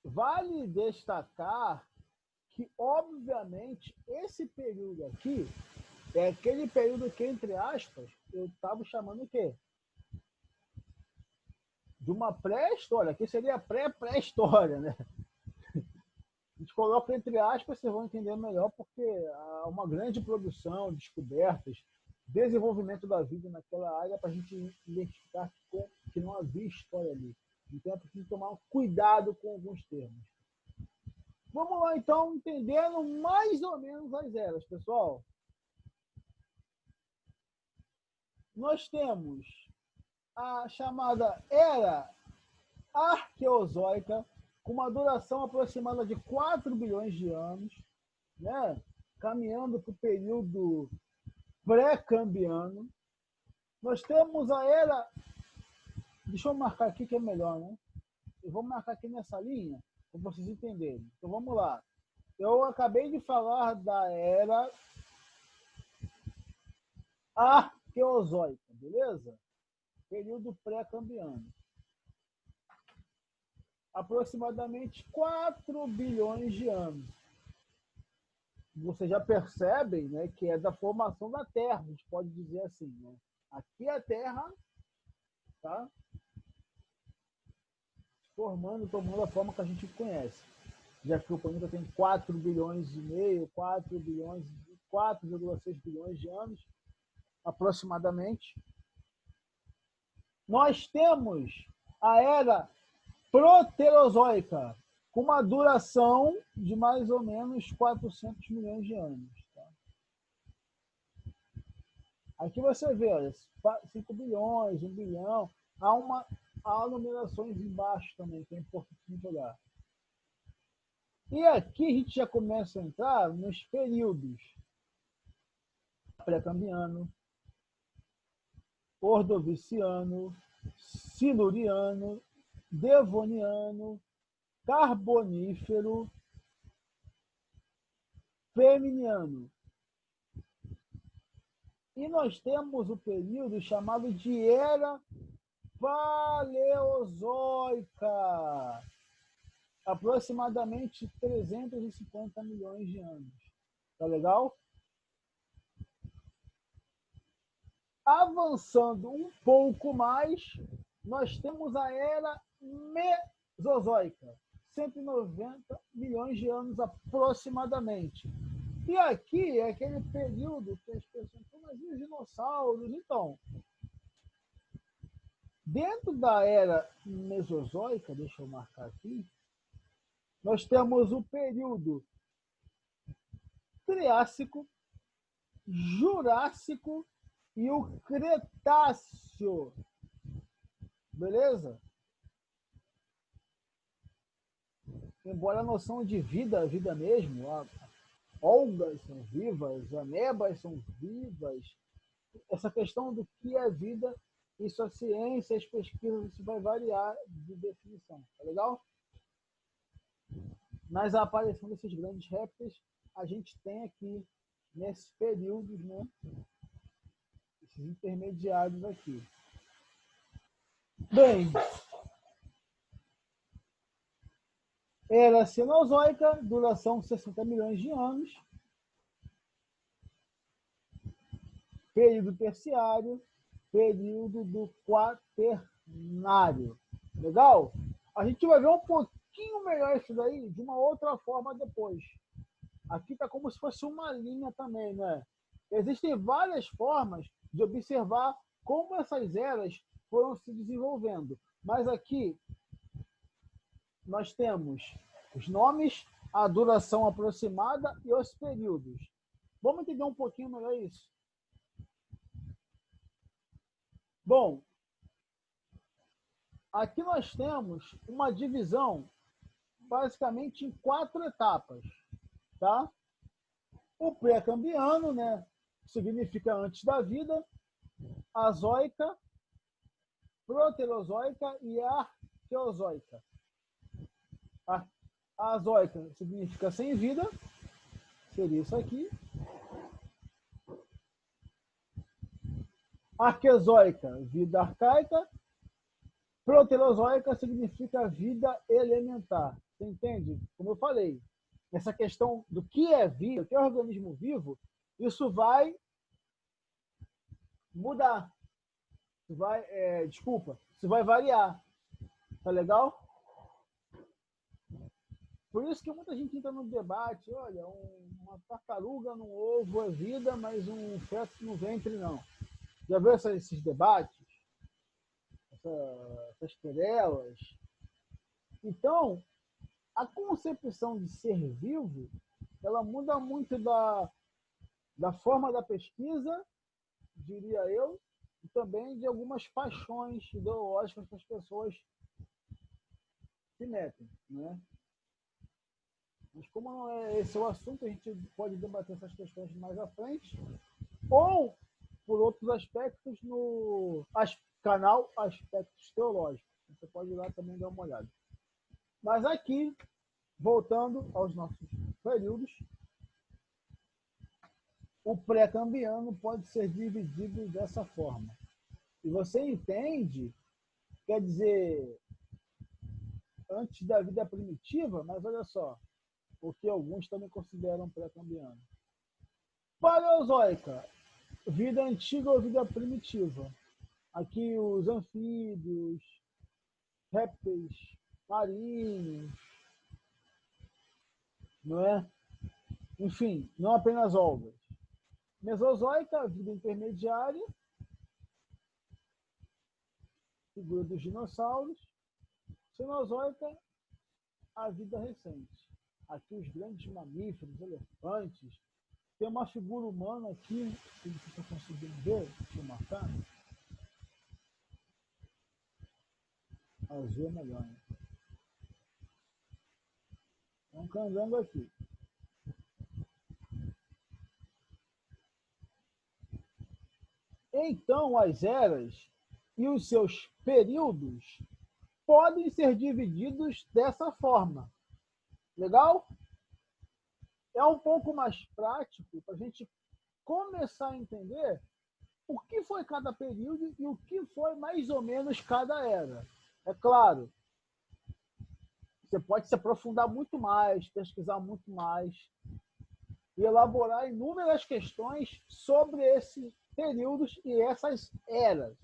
Speaker 1: Vale destacar que, obviamente, esse período aqui é aquele período que, entre aspas, eu estava chamando o quê? De uma pré-história. Aqui seria pré-pré-história, né? A gente coloca entre aspas, vocês vão entender melhor, porque há uma grande produção, descobertas, desenvolvimento da vida naquela área para a gente identificar que não havia história ali. Então é preciso tomar cuidado com alguns termos. Vamos lá, então, entendendo mais ou menos as eras, pessoal. Nós temos a chamada Era Arqueozoica, com uma duração aproximada de 4 bilhões de anos, né? Caminhando para o período pré-cambiano. Nós temos a Era... Deixa eu marcar aqui que é melhor, né? Eu vou marcar aqui nessa linha, para vocês entenderem. Então, vamos lá. Eu acabei de falar da Era Arqueozoica, beleza? Período pré-cambiano. Aproximadamente 4 bilhões de anos. Vocês já percebem, né, que é da formação da Terra, a gente pode dizer assim, né? Aqui a Terra tá formando, tomando a forma que a gente conhece. Já que o planeta tem 4 bilhões e meio, 4 bilhões, 4,6 bilhões de anos, aproximadamente. Nós temos a Era Proterozoica, com uma duração de mais ou menos 400 milhões de anos. Tá? Aqui você vê, olha, 5 bilhões, 1 bilhão, há numerações embaixo também, que é importante olhar. E aqui a gente já começa a entrar nos períodos pré-cambiano, ordoviciano, siluriano, devoniano, carbonífero, feminiano. E nós temos o período chamado de Era Paleozoica, aproximadamente 350 milhões de anos. Tá legal? Avançando um pouco mais, nós temos a Era Mesozoica, 190 milhões de anos aproximadamente. E aqui é aquele período que as pessoas falam, mas e os dinossauros? Então, dentro da Era Mesozoica, deixa eu marcar aqui, nós temos o período Triássico, Jurássico e o Cretáceo. Beleza? Embora a noção de vida, vida mesmo, algas são vivas, amebas são vivas, essa questão do que é vida, isso a ciência, as pesquisas, isso vai variar de definição. Tá legal? Nas aparições desses grandes répteis, a gente tem aqui, nesses períodos, né, esses intermediários aqui. Bem, Era Cenozoica, duração 60 milhões de anos. Período terciário, período do quaternário. Legal? A gente vai ver um pouquinho melhor isso daí de uma outra forma depois. Aqui está como se fosse uma linha também, né? Existem várias formas de observar como essas eras foram se desenvolvendo. Mas aqui nós temos os nomes, a duração aproximada e os períodos. Vamos entender um pouquinho melhor isso? Bom, aqui nós temos uma divisão basicamente em 4 etapas, tá? O pré-cambiano, né, significa antes da vida, a zoica, proterozoica e arqueozoica. A azoica significa sem vida, seria isso aqui. Arqueozoica, vida arcaica. Proterozoica significa vida elementar. Você entende? Como eu falei, essa questão do que é vida, o que é organismo vivo, isso vai mudar. Isso vai, isso vai variar. Tá legal? Por isso que muita gente entra no debate, olha, uma tartaruga no ovo é vida, mas um feto no ventre não. Já viu esses debates? Essas querelas? Então, a concepção de ser vivo, ela muda muito da forma da pesquisa, diria eu, e também de algumas paixões ideológicas que as pessoas se metem, né? Mas como não é esse o assunto, a gente pode debater essas questões mais à frente, ou por outros aspectos no canal Aspectos Teológicos. Você pode ir lá também dar uma olhada. Mas aqui, voltando aos nossos períodos, o pré-cambiano pode ser dividido dessa forma. E você entende, quer dizer, antes da vida primitiva, mas olha só, o que alguns também consideram pré-cambiano. Paleozoica, vida antiga ou vida primitiva. Aqui os anfíbios, répteis marinhos, não é? Enfim, não apenas algas. Mesozoica, vida intermediária, figura dos dinossauros. Cenozoica, a vida recente. Aqui os grandes mamíferos, elefantes. Tem uma figura humana aqui, se você está conseguindo ver, deixa eu marcar. Azul é melhor, né? É um candango aqui. Então, as eras e os seus períodos podem ser divididos dessa forma. Legal? É um pouco mais prático para a gente começar a entender o que foi cada período e o que foi mais ou menos cada era. É claro, você pode se aprofundar muito mais, pesquisar muito mais e elaborar inúmeras questões sobre esses períodos e essas eras,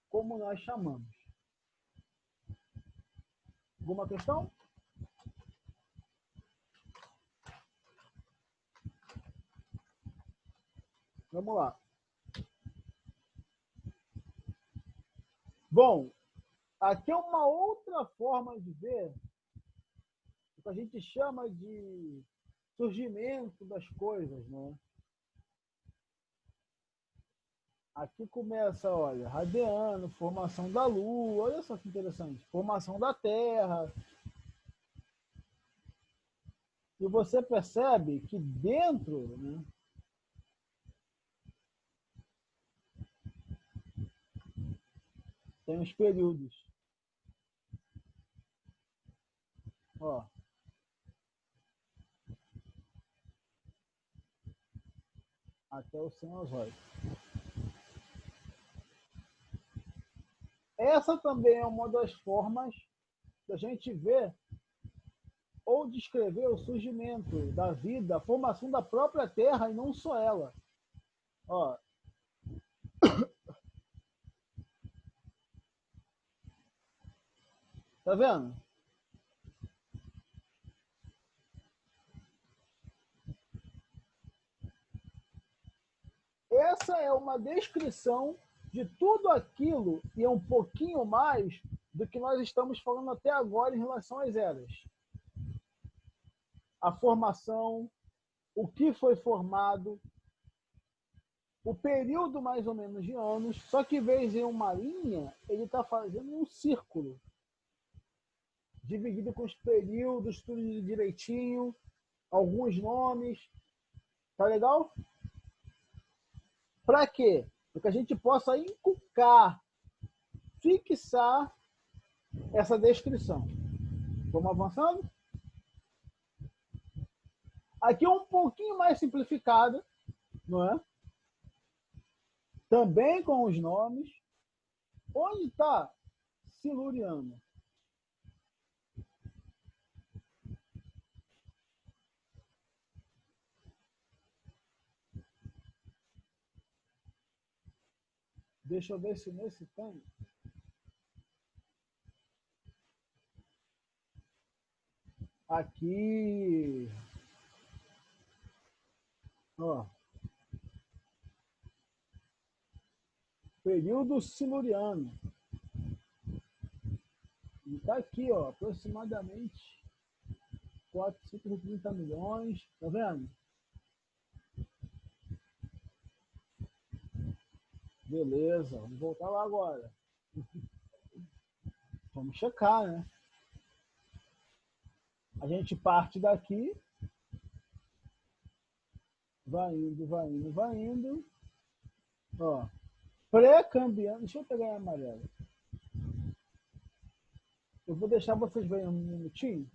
Speaker 1: como nós chamamos. Alguma questão? Vamos lá. Bom, aqui é uma outra forma de ver o que a gente chama de surgimento das coisas, né? Aqui começa, olha, radiano, formação da Lua, olha só que interessante, formação da Terra. E você percebe que dentro, né, tem os períodos. Ó, até o Cenozoico. Essa também é uma das formas da gente ver ou descrever o surgimento da vida, a formação da própria Terra e não só ela. Ó, tá vendo? Essa é uma descrição de tudo aquilo e um pouquinho mais do que nós estamos falando até agora em relação às eras. A formação, o que foi formado, o período mais ou menos de anos, só que em vez de uma linha, ele está fazendo um círculo, dividido com os períodos, tudo direitinho, alguns nomes. Tá legal? Para quê? Para que a gente possa inculcar, fixar essa descrição. Vamos avançando? Aqui é um pouquinho mais simplificada, não é? Também com os nomes. Onde está Siluriano? Deixa eu ver se nesse tem. Aqui. Ó. Período Siluriano. E está aqui, ó, aproximadamente 430 milhões. Tá vendo? Beleza, vamos voltar lá agora. Vamos checar, né? A gente parte daqui, vai indo, vai indo, vai indo. Ó, pré-cambiando. Deixa eu pegar em amarelo. Eu vou deixar vocês verem um minutinho,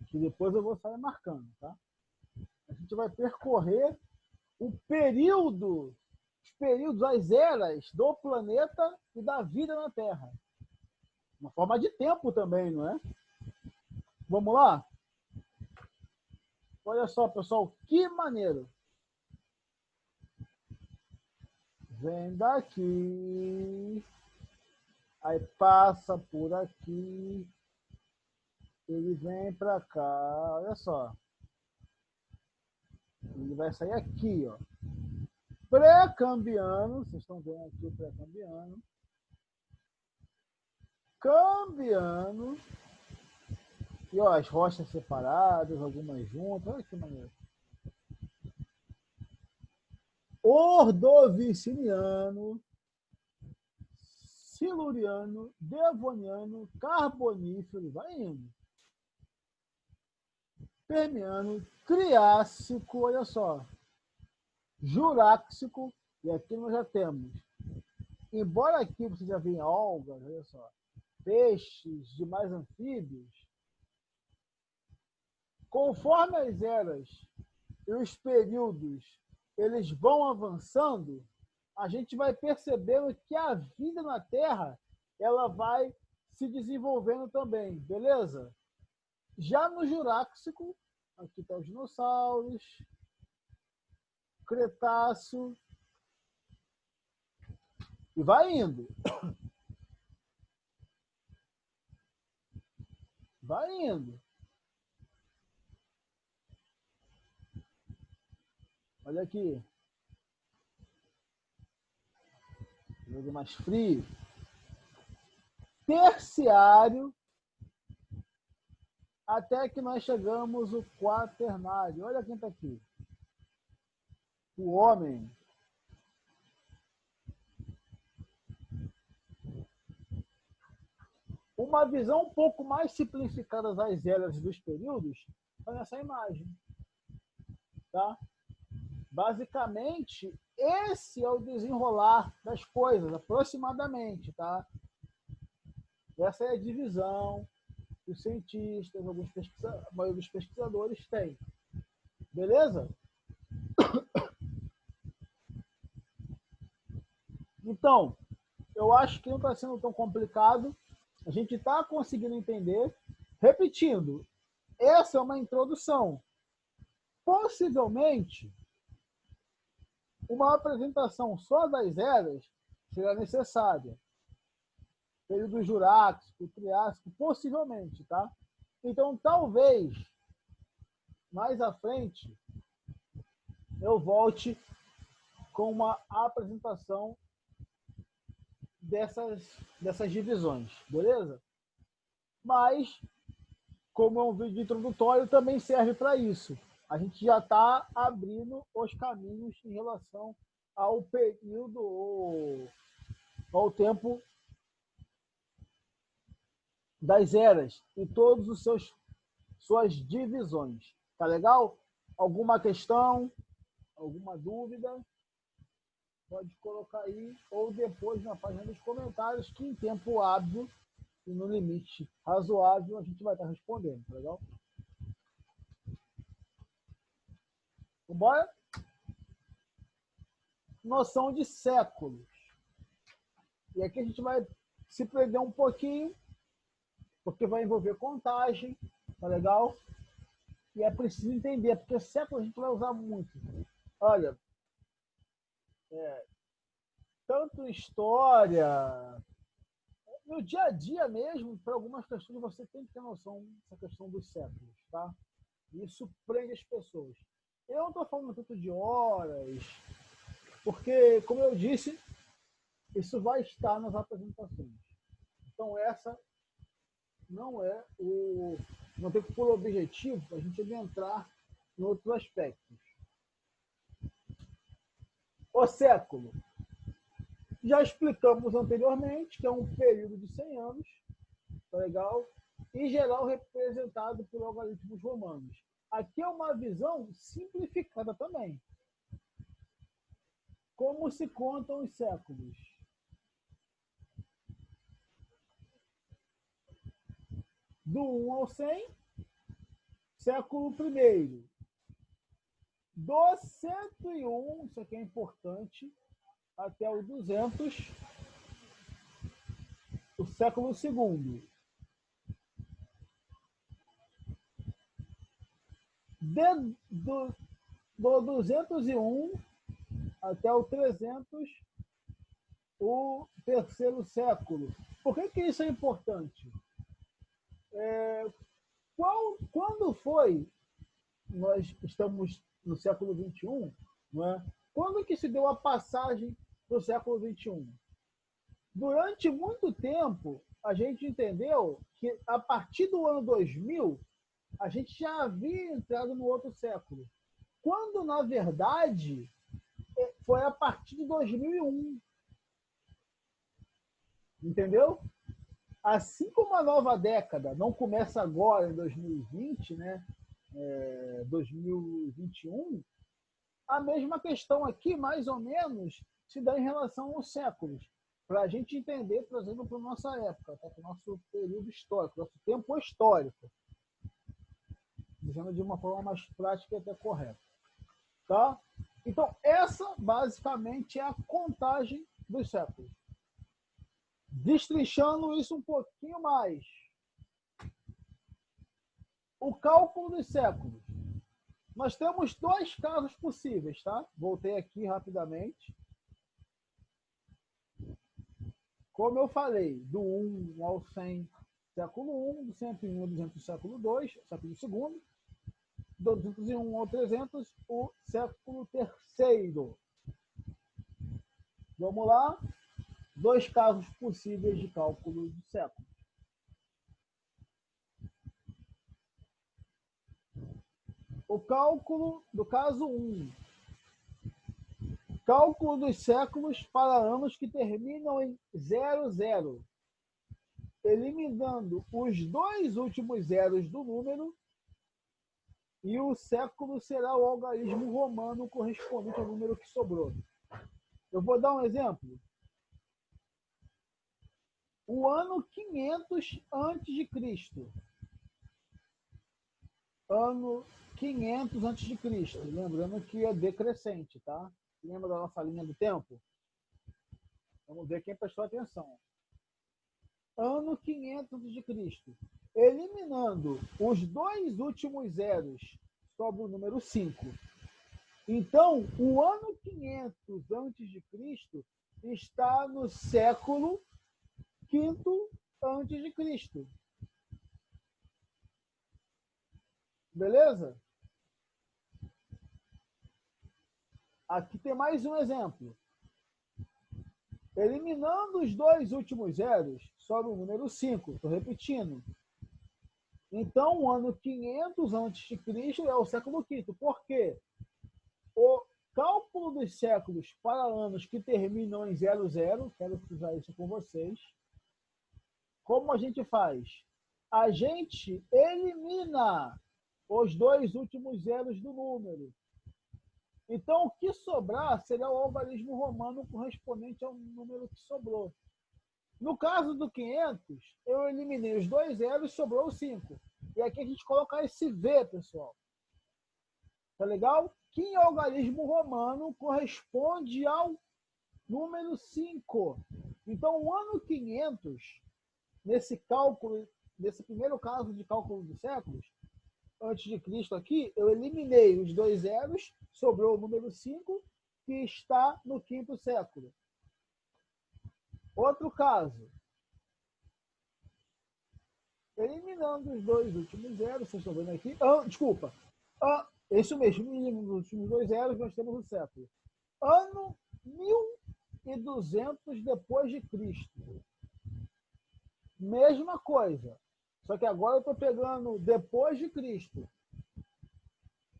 Speaker 1: que depois eu vou sair marcando, tá? A gente vai percorrer o período, os períodos, as eras do planeta e da vida na Terra. Uma forma de tempo também, não é? Vamos lá? Olha só, pessoal, que maneiro. Vem daqui, aí passa por aqui, ele vem para cá, olha só. Ele vai sair aqui, ó. Pré-cambiano, vocês estão vendo aqui o pré-cambiano. Cambiano. E ó, as rochas separadas, algumas juntas, olha que maneiro. Ordoviciniano, Siluriano, Devoniano, Carbonífero, vai indo. Permiano, Triássico, olha só. Jurássico, e aqui nós já temos. Embora aqui você já venha algas, olha só, peixes, demais anfíbios, conforme as eras e os períodos eles vão avançando, a gente vai percebendo que a vida na Terra ela vai se desenvolvendo também, beleza? Já no Jurássico, aqui estão os dinossauros, Cretáceo, e vai indo. Vai indo. Olha aqui. Jogo mais frio. Terciário, até que nós chegamos o quaternário. Olha quem está aqui. O homem. Uma visão um pouco mais simplificada das eras dos períodos foi nessa imagem. Tá? Basicamente, esse é o desenrolar das coisas, aproximadamente. Tá? Essa é a divisão que os cientistas, a maioria dos pesquisadores têm. Beleza? Então, eu acho que não está sendo tão complicado. A gente está conseguindo entender. Repetindo, essa é uma introdução. Possivelmente, uma apresentação só das eras será necessária. Período Jurássico, Triássico, possivelmente, tá? Então, talvez, mais à frente, eu volte com uma apresentação dessas divisões, beleza? Mas, como é um vídeo introdutório, também serve para isso. A gente já está abrindo os caminhos em relação ao período ou ao tempo das eras e todos os suas divisões. Tá legal? Alguma questão? Alguma dúvida? Pode colocar aí ou depois na página dos comentários, que em tempo hábil e no limite razoável a gente vai estar respondendo, tá legal? Vambora? Noção de séculos. E aqui a gente vai se prender um pouquinho, porque vai envolver contagem, tá legal? E é preciso entender, porque século a gente vai usar muito. Olha, tanto história, no dia a dia mesmo, para algumas questões você tem que ter noção dessa questão dos séculos, tá? Isso prende as pessoas. Eu não estou falando tanto de horas, porque, como eu disse, isso vai estar nas apresentações. Então, essa não é o... não tem por objetivo a gente adentrar em outros aspectos. O século. Já explicamos anteriormente que é um período de 100 anos, tá legal? Em geral representado por logaritmos romanos. Aqui é uma visão simplificada também. Como se contam os séculos? Do 1 ao 100, século I. Do 101, isso aqui é importante, até o 200, o século II. Do 201 até o 300, o terceiro século. Por que isso é importante? Quando foi, nós estamos no século XXI, não é? Quando que se deu a passagem do século XXI? Durante muito tempo, a gente entendeu que a partir do ano 2000, a gente já havia entrado no outro século. Quando, na verdade, foi a partir de 2001. Entendeu? Assim como a nova década não começa agora, em 2020, né? 2021, a mesma questão aqui, mais ou menos, se dá em relação aos séculos. Para a gente entender, trazendo para a nossa época, tá? Para o nosso período histórico, nosso tempo histórico. Dizendo de uma forma mais prática e até correta. Tá? Então, essa basicamente é a contagem dos séculos. Destrinchando isso um pouquinho mais. O cálculo dos séculos. Nós temos dois casos possíveis, tá? Voltei aqui rapidamente. Como eu falei, do 1 ao 100, século I, do 101 ao 200, século II, século II, do 201 ao 300, o século III. Vamos lá? Dois casos possíveis de cálculo de séculos. O cálculo do caso 1. Cálculo dos séculos para anos que terminam em 00, eliminando os dois últimos zeros do número, e o século será o algarismo romano correspondente ao número que sobrou. Eu vou dar um exemplo. O ano 500 a.C. Ano 500 a.C. Lembrando que é decrescente, tá? Lembra da nossa linha do tempo? Vamos ver quem prestou atenção. ano 500 de Cristo. Eliminando os dois últimos zeros, sobra o número 5. Então, o ano 500 antes de Cristo está no século V antes de Cristo. Beleza? Aqui tem mais um exemplo. Eliminando os dois últimos zeros, sobra o número 5. Estou repetindo. Então, o ano 500 a.C. é o século V. Por quê? O cálculo dos séculos para anos que terminam em 00, quero usar isso com vocês. Como a gente faz? A gente elimina os dois últimos zeros do número. Então, o que sobrar será o algarismo romano correspondente ao número que sobrou. No caso do 500, eu eliminei os dois zeros e sobrou o 5. E aqui a gente coloca esse V, pessoal. Tá legal? Que em algarismo romano corresponde ao número 5. Então, o ano 500, nesse cálculo, nesse primeiro caso de cálculo dos séculos, antes de Cristo aqui, eu eliminei os dois zeros, sobrou o número 5, que está no quinto século. Outro caso. Eliminando os dois últimos zeros, vocês estão vendo aqui. Desculpa. Isso mesmo, eliminando os últimos dois zeros, nós temos o século. Ano 1200 depois de Cristo. Mesma coisa. Só que agora eu estou pegando depois de Cristo.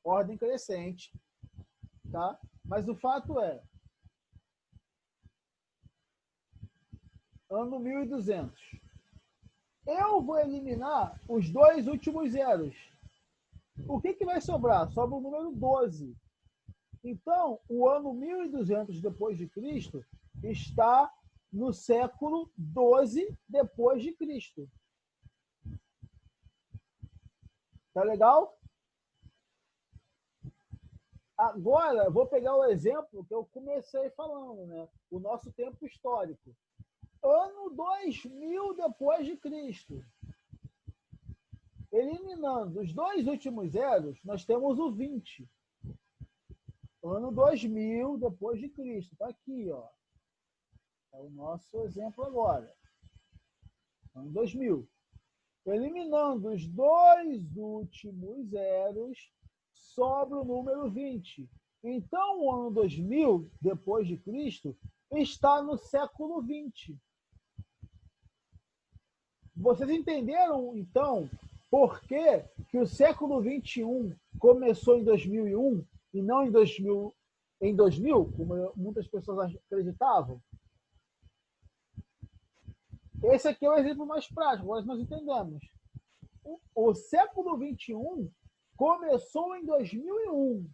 Speaker 1: Ordem crescente. Tá? Mas o fato é, ano 1200. Eu vou eliminar os dois últimos zeros. O que vai sobrar? Sobra o número 12. Então, o ano 1200 depois de Cristo está no século 12 depois de Cristo. Tá legal? Agora, vou pegar o exemplo que eu comecei falando, né? O nosso tempo histórico. Ano 2000 depois de Cristo. Eliminando os dois últimos zeros, nós temos o 20. Ano 2000 depois de Cristo. Está aqui, ó. É o nosso exemplo agora. Ano 2000. Eliminando os dois últimos zeros, sobra o número 20. Então, o ano 2000 depois de Cristo está no século 20. Vocês entenderam, então, por que o século 21 começou em 2001 e não em 2000, como muitas pessoas acreditavam? Esse aqui é o exemplo mais prático, agora nós entendemos. O século 21 começou em 2001,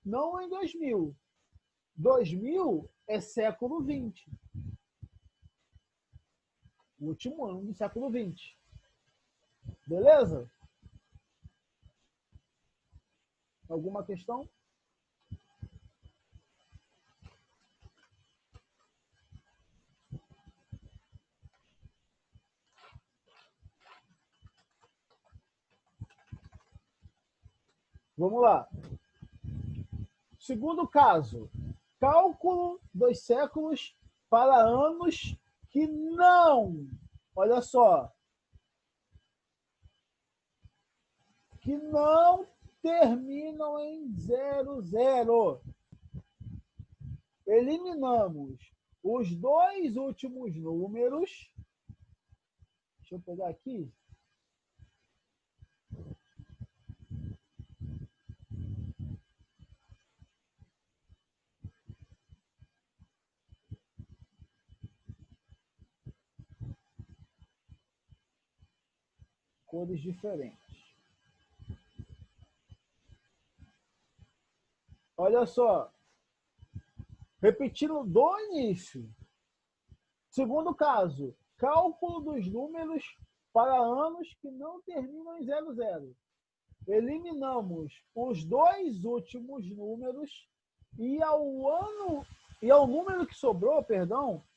Speaker 1: não em 2000. 2000 é século 20. O último ano do século 20. Beleza? Alguma questão? Vamos lá. Segundo caso, cálculo dos séculos para anos que não, olha só, que não terminam em 00. Eliminamos os dois últimos números. Deixa eu pegar aqui. Cores diferentes. Olha só. Repetindo do início. Segundo caso, cálculo dos números para anos que não terminam em 00. Eliminamos os dois últimos números e ao número que sobrou,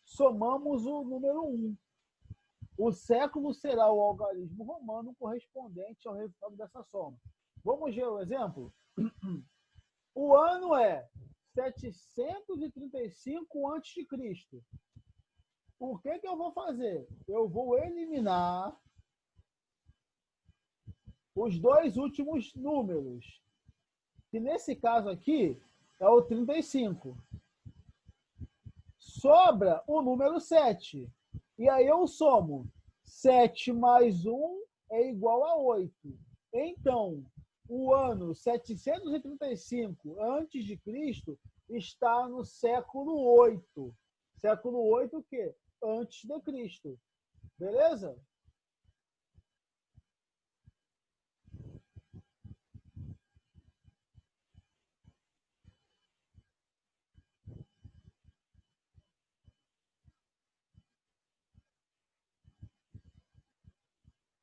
Speaker 1: somamos o número 1. O século será o algarismo romano correspondente ao resultado dessa soma. Vamos ver o exemplo? O ano é 735 a.C. O que eu vou fazer? Eu vou eliminar os dois últimos números, que nesse caso aqui é o 35. Sobra o número 7. E aí eu somo. 7 mais 1 é igual a 8. Então, o ano 735 a.C. está no século 8. Século 8 o quê? Antes de Cristo. Beleza?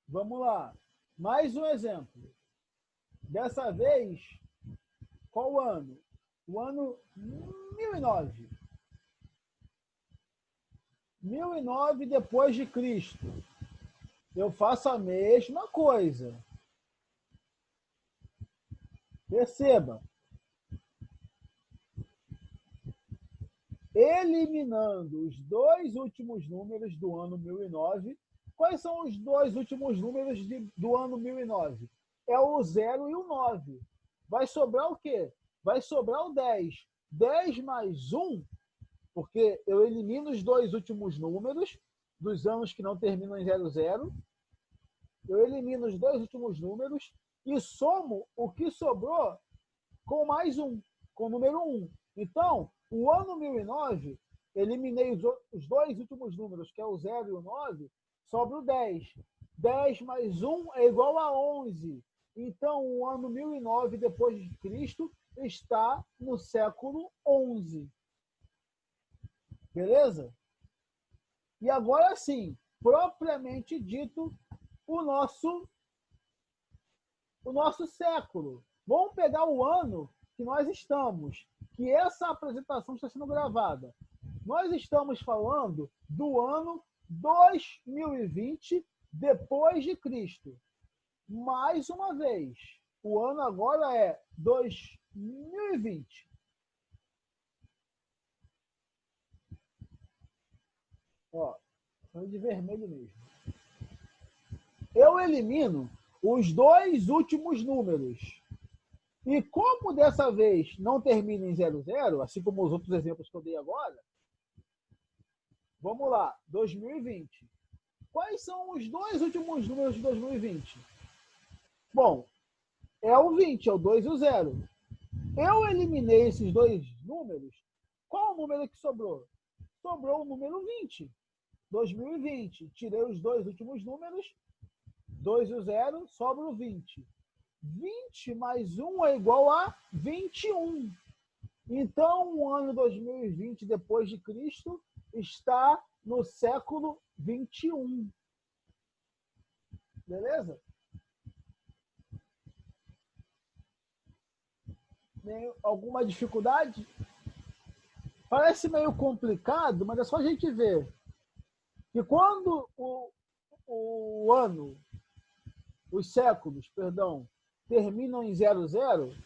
Speaker 1: Vamos lá. Mais um exemplo. Dessa vez, qual o ano? O ano 1009. 1009 depois de Cristo. Eu faço a mesma coisa. Perceba. Eliminando os dois últimos números do ano 1009. Quais são os dois últimos números do ano 1009? É o 0 e o 9. Vai sobrar o quê? Vai sobrar o 10. 10 mais 1, porque eu elimino os dois últimos números dos anos que não terminam em 00. Eu elimino os dois últimos números e somo o que sobrou com mais um, com o número 1. Então, o ano 1009, eliminei os dois últimos números, que é o 0 e o 9, sobra o 10. 10 mais 1 é igual a 11. Então, o ano 1009 depois de Cristo está no século 11. Beleza? E agora sim, propriamente dito, o nosso século. Vamos pegar o ano que nós estamos, que essa apresentação está sendo gravada. Nós estamos falando do ano 2020 depois de Cristo. Mais uma vez, o ano agora é 2020. Ó, de vermelho mesmo. Eu elimino os dois últimos números. E como dessa vez não termina em 00, assim como os outros exemplos que eu dei agora, vamos lá, 2020. Quais são os dois últimos números de 2020? Bom, é o 20, é o 2 e o 0. Eu eliminei esses dois números. Qual o número que sobrou? Sobrou o número 20. 2020. Tirei os dois últimos números, 2 e o 0, sobra o 20. 20 mais 1 é igual a 21. Então, o ano 2020 depois de Cristo está no século 21. Beleza? Alguma dificuldade? Parece meio complicado, mas é só a gente ver que quando o ano, os séculos, perdão, terminam em 00,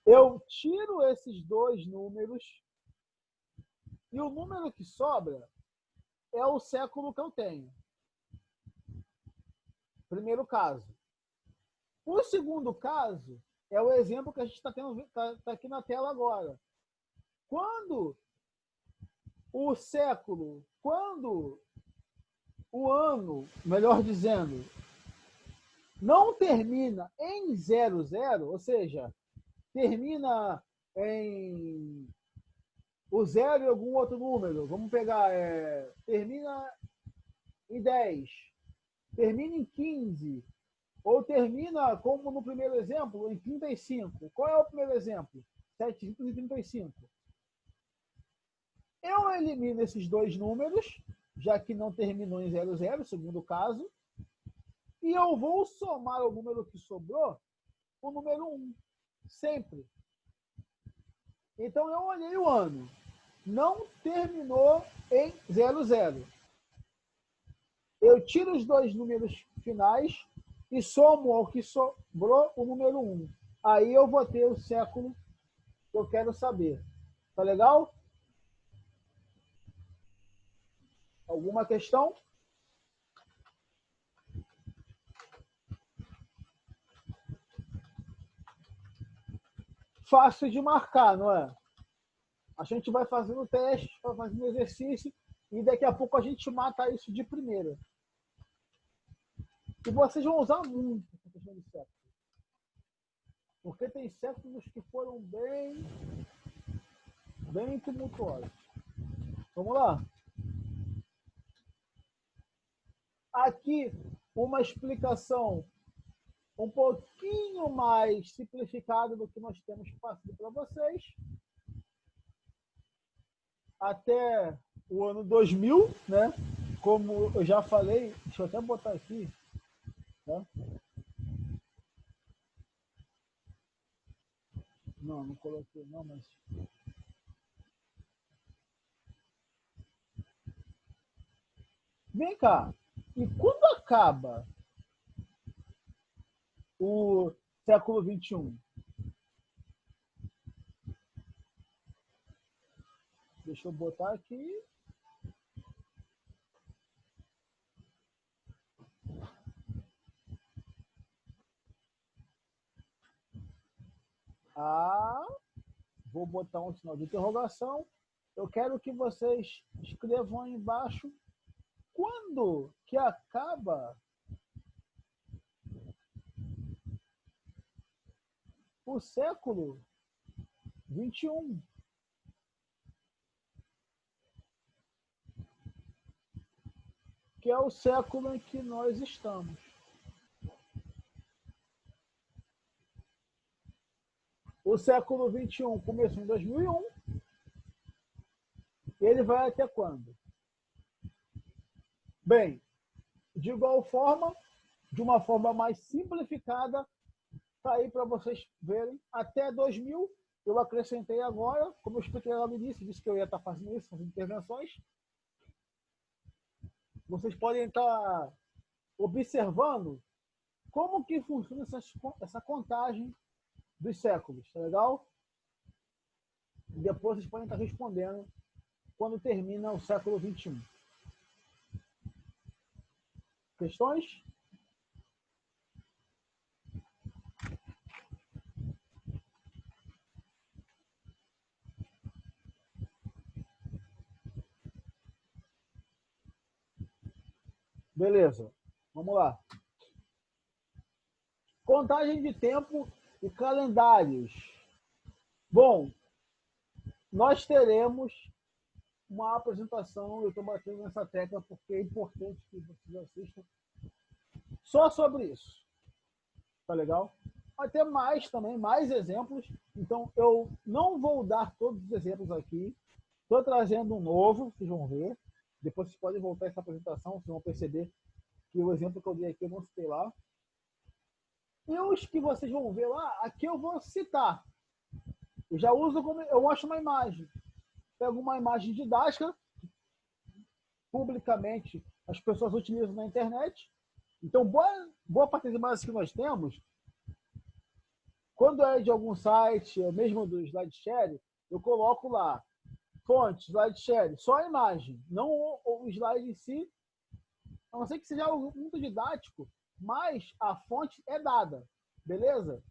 Speaker 1: eu tiro esses dois números e o número que sobra é o século que eu tenho. Primeiro caso. O segundo caso é o exemplo que a gente está aqui na tela agora. Quando o século, quando o ano, melhor dizendo, não termina em 00, ou seja, termina em o 0 e algum outro número, vamos pegar, termina em 10, termina em 15, ou termina, como no primeiro exemplo, em 35. Qual é o primeiro exemplo? 735. Eu elimino esses dois números, já que não terminou em 00, segundo caso, e eu vou somar o número que sobrou, o número 1, sempre. Então, eu olhei o ano. não terminou em 00. Eu tiro os dois números finais e somo ao que sobrou o número 1. Aí eu vou ter o século que eu quero saber. Tá legal? Alguma questão? Fácil de marcar, não é? A gente vai fazendo teste, vai fazendo exercício e daqui a pouco a gente mata isso de primeira. E vocês vão usar muito essa questão de século. Porque tem séculos que foram bem tumultuosos. Vamos lá? Aqui, uma explicação um pouquinho mais simplificada do que nós temos passado para vocês. Até o ano 2000, né? Como eu já falei, deixa eu até botar aqui, tá? Não coloquei não, mas... Vem cá, e quando acaba o século XXI? Deixa eu botar aqui. Vou botar um sinal de interrogação. Eu quero que vocês escrevam aí embaixo quando que acaba o século XXI. Que é o século em que nós estamos. O século XXI começou em 2001. Ele vai até quando? Bem, de igual forma, de uma forma mais simplificada, está aí para vocês verem, até 2000, eu acrescentei agora, como eu expliquei lá no início, disse que eu ia estar fazendo isso, fazendo intervenções. Vocês podem estar observando como que funciona essa contagem dos séculos, tá legal? E depois vocês podem estar respondendo quando termina o século XXI. Questões? Beleza, vamos lá. Contagem de tempo e calendários. Bom, nós teremos uma apresentação, eu estou batendo nessa tecla porque é importante que vocês assistam, só sobre isso. Tá legal? Vai ter mais também, mais exemplos. Então, eu não vou dar todos os exemplos aqui. Estou trazendo um novo, vocês vão ver. Depois vocês podem voltar essa apresentação, vocês vão perceber que o exemplo que eu dei aqui eu não citei lá. E os que vocês vão ver lá, aqui eu vou citar. Eu já uso como eu mostro uma imagem. Pego uma imagem didática, publicamente as pessoas utilizam na internet. Então, boa parte das imagens que nós temos, quando é de algum site, ou mesmo do SlideShare, eu coloco lá, fonte, SlideShare, só a imagem, não o slide em si, a não ser que seja algo muito didático, mas a fonte é dada, beleza?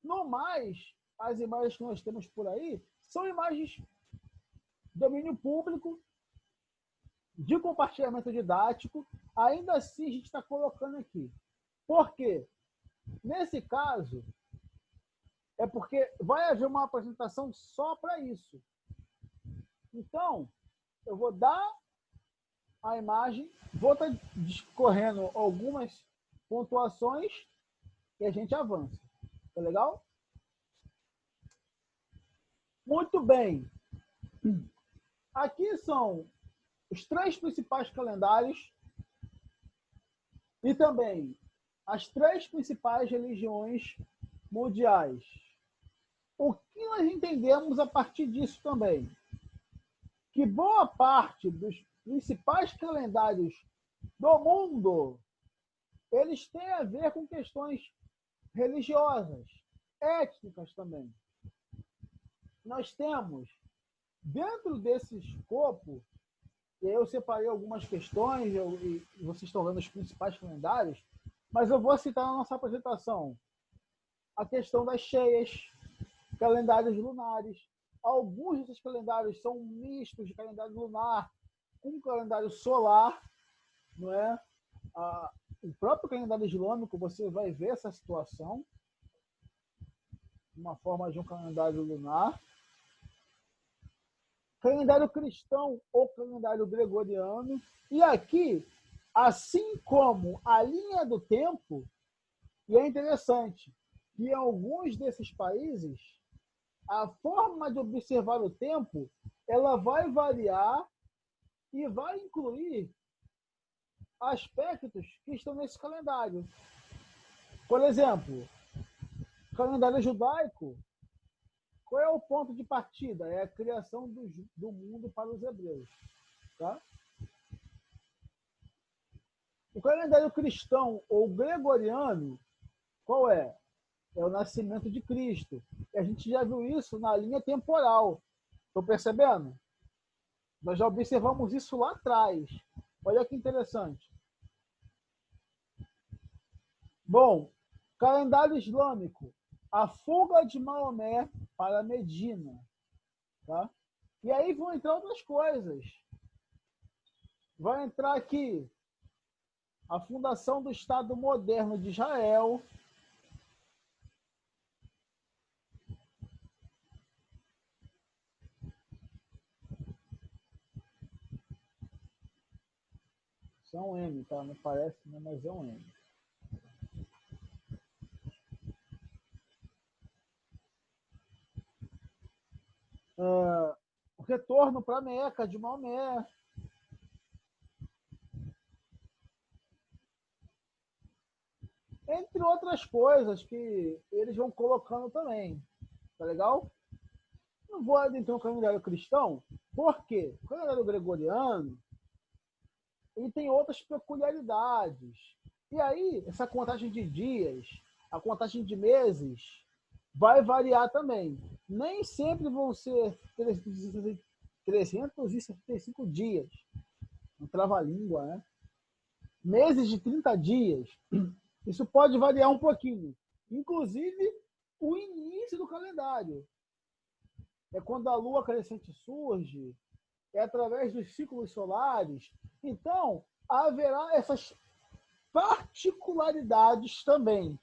Speaker 1: No mais, as imagens que nós temos por aí são imagens de domínio público, de compartilhamento didático, ainda assim a gente está colocando aqui. Por quê? Nesse caso, é porque vai haver uma apresentação só para isso. Então, eu vou dar a imagem, vou estar discorrendo algumas pontuações e a gente avança. Tá legal? Muito bem. Aqui são os 3 principais calendários e também as 3 principais religiões mundiais. O que nós entendemos a partir disso também? que boa parte dos principais calendários do mundo, eles têm a ver com questões religiosas, étnicas também. Nós temos, dentro desse escopo, eu separei algumas questões, e vocês estão vendo os principais calendários, mas eu vou citar na nossa apresentação a questão das cheias, calendários lunares. Alguns desses calendários são mistos de calendário lunar com calendário solar, não é? O próprio calendário islâmico, você vai ver essa situação, uma forma de um calendário lunar. Calendário cristão ou calendário gregoriano. E aqui, assim como a linha do tempo, e é interessante que em alguns desses países, a forma de observar o tempo, ela vai variar e vai incluir aspectos que estão nesse calendário. Por exemplo, calendário judaico, qual é o ponto de partida? É a criação do mundo para os hebreus. Tá? O calendário cristão ou gregoriano, qual é? É o nascimento de Cristo. E a gente já viu isso na linha temporal. Estão percebendo? Nós já observamos isso lá atrás. Olha que interessante. Bom, calendário islâmico. A fuga de Maomé para Medina. Tá? E aí vão entrar outras coisas. Vai entrar aqui a fundação do Estado moderno de Israel. Isso é um M, tá? Não parece, mas é um M. O retorno para Meca de Maomé. Entre outras coisas que eles vão colocando também. Tá legal? Não vou adentrar no calendário cristão, porque o calendário gregoriano ele tem outras peculiaridades. E aí, essa contagem de dias, a contagem de meses, vai variar também. Nem sempre vão ser 365 dias. Um trava-língua, né? Meses de 30 dias. Isso pode variar um pouquinho. Inclusive, o início do calendário. É quando a lua crescente surge, é através dos ciclos solares. Então, haverá essas particularidades também.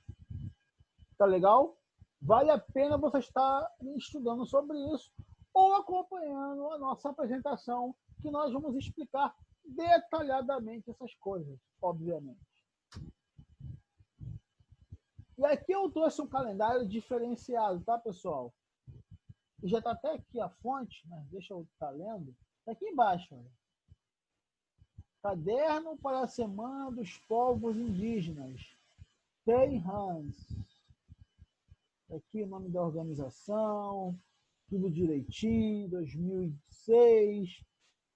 Speaker 1: Tá legal? Vale a pena você estar estudando sobre isso ou acompanhando a nossa apresentação, que nós vamos explicar detalhadamente essas coisas, obviamente. E aqui eu trouxe um calendário diferenciado, tá, pessoal? E já está até aqui a fonte, mas deixa eu estar lendo. Está aqui embaixo. Olha. Caderno para a Semana dos Povos Indígenas. Tem Hans. Aqui o nome da organização, tudo direitinho, 2006,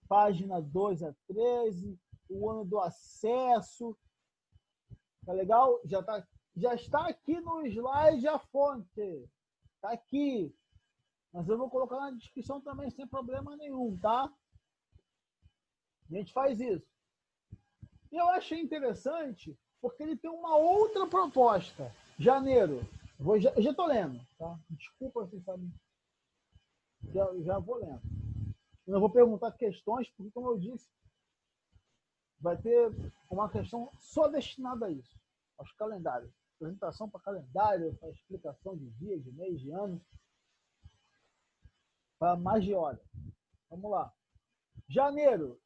Speaker 1: página 2 a 13, o ano do acesso. Tá legal? Já está aqui no slide a fonte. Está aqui. Mas eu vou colocar na descrição também, sem problema nenhum, tá? A gente faz isso. E eu achei interessante, porque ele tem uma outra proposta. Janeiro. Eu já estou lendo, tá? Desculpa, vocês sabem. Já vou lendo. Eu não vou perguntar questões, porque, como eu disse, vai ter uma questão só destinada a isso, aos calendários. Apresentação para calendário, para explicação de dia, de mês, de ano, para mais de hora. Vamos lá. Janeiro,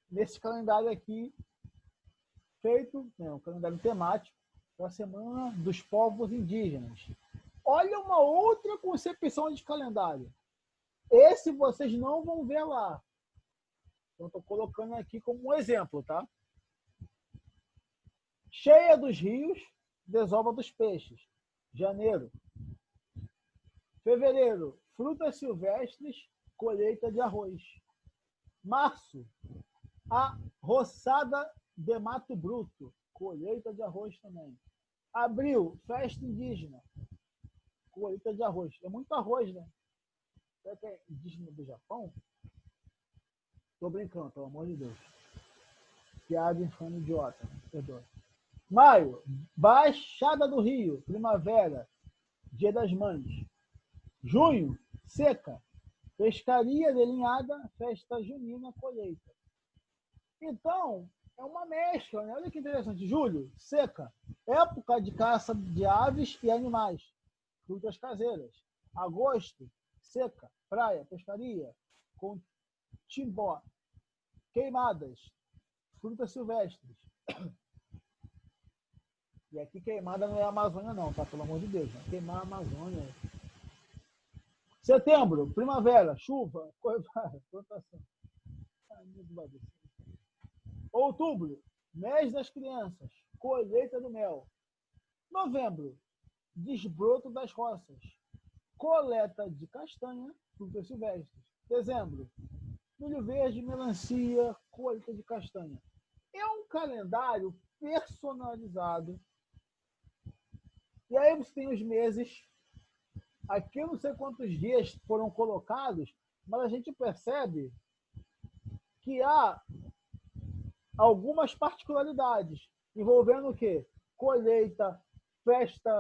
Speaker 1: nesse calendário aqui, feito, um calendário temático, para a Semana dos Povos Indígenas. Olha uma outra concepção de calendário. Esse vocês não vão ver lá. Então, estou colocando aqui como um exemplo, tá? Cheia dos rios, desova dos peixes. Janeiro. Fevereiro, frutas silvestres, colheita de arroz. Março, a roçada de Mato Bruto, colheita de arroz também. Abril, festa indígena, colheita de arroz. É muito arroz, né? Será que é indígena do Japão? Tô brincando, pelo amor de Deus. Piada infame idiota, perdoa. Maio, Baixada do Rio, primavera, Dia das Mães. Junho, seca, pescaria delinhada, festa junina, colheita. Então, é uma mescla, né? Olha que interessante. Julho, seca, época de caça de aves e animais, frutas caseiras. Agosto, seca, praia, pescaria, com timbó, queimadas, frutas silvestres. E aqui queimada não é a Amazônia não, tá? Pelo amor de Deus, né? Queimar a Amazônia. Setembro, primavera, chuva, plantação. Outubro, mês das crianças, colheita do mel. Novembro, desbroto das roças, coleta de castanha, frutas silvestres. Dezembro, milho verde, melancia, colheita de castanha. É um calendário personalizado. E aí você tem os meses. Aqui eu não sei quantos dias foram colocados, mas a gente percebe que há algumas particularidades envolvendo o quê? Colheita, festa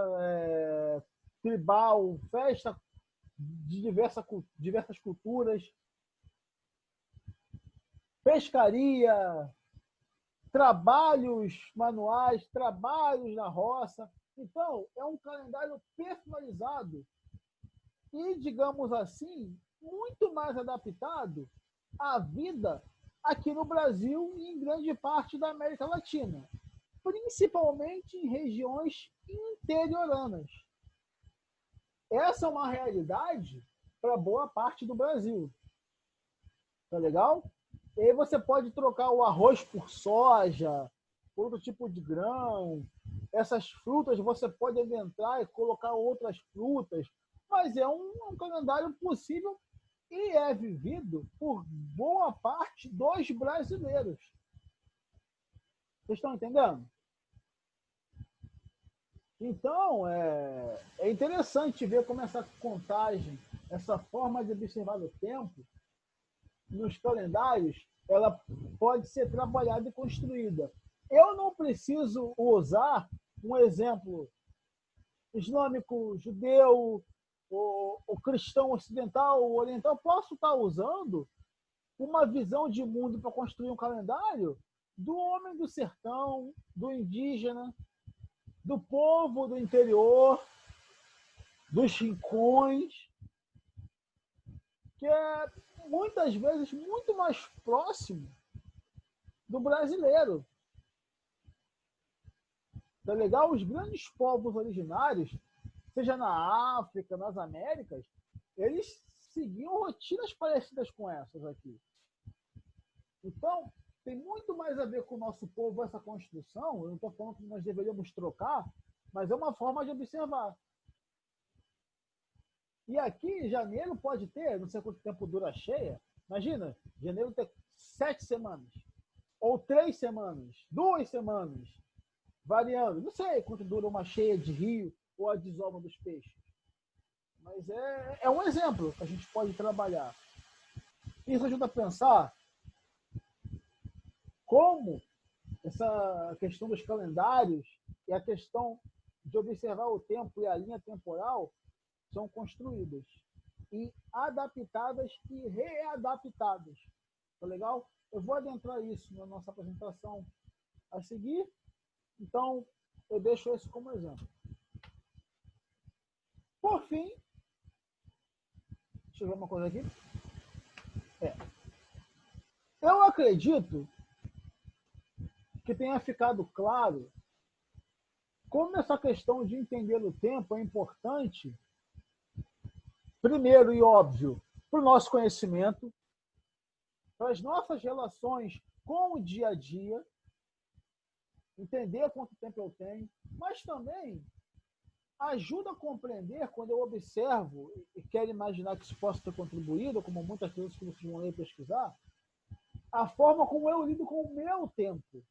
Speaker 1: tribal, festa de diversas culturas, pescaria, trabalhos manuais, trabalhos na roça. Então, é um calendário personalizado e, digamos assim, muito mais adaptado à vida aqui no Brasil e em grande parte da América Latina, principalmente em regiões interioranas. Essa é uma realidade para boa parte do Brasil. Tá legal? E aí você pode trocar o arroz por soja, por outro tipo de grão. Essas frutas você pode adentrar e colocar outras frutas. Mas é um calendário possível e é vivido por boa parte dos brasileiros. Vocês estão entendendo? Então, é interessante ver como essa contagem, essa forma de observar o tempo, nos calendários, ela pode ser trabalhada e construída. Eu não preciso usar um exemplo islâmico, judeu, o cristão ocidental, o oriental. Eu posso estar usando uma visão de mundo para construir um calendário do homem do sertão, do indígena, do povo do interior, dos rincões, que é muitas vezes muito mais próximo do brasileiro. Tá legal? Os grandes povos originários, seja na África, nas Américas, eles seguiam rotinas parecidas com essas aqui. Então, tem muito mais a ver com o nosso povo essa construção. Eu não estou falando que nós deveríamos trocar, mas é uma forma de observar. E aqui, janeiro pode ter, não sei quanto tempo dura a cheia. Imagina, janeiro tem 7 semanas, ou 3 semanas, 2 semanas, variando. Não sei quanto dura uma cheia de rio ou a desova dos peixes. Mas é um exemplo que a gente pode trabalhar. Isso ajuda a pensar como essa questão dos calendários e a questão de observar o tempo e a linha temporal são construídas e adaptadas e readaptadas. Tá legal? Eu vou adentrar isso na nossa apresentação a seguir. Então, eu deixo esse como exemplo. Por fim, deixa eu ver uma coisa aqui. Eu acredito que tenha ficado claro como essa questão de entender o tempo é importante, primeiro e óbvio, para o nosso conhecimento, para as nossas relações com o dia a dia, entender quanto tempo eu tenho, mas também ajuda a compreender quando eu observo e quero imaginar que isso possa ter contribuído, como muitas coisas que vocês vão ler e pesquisar, a forma como eu lido com o meu tempo.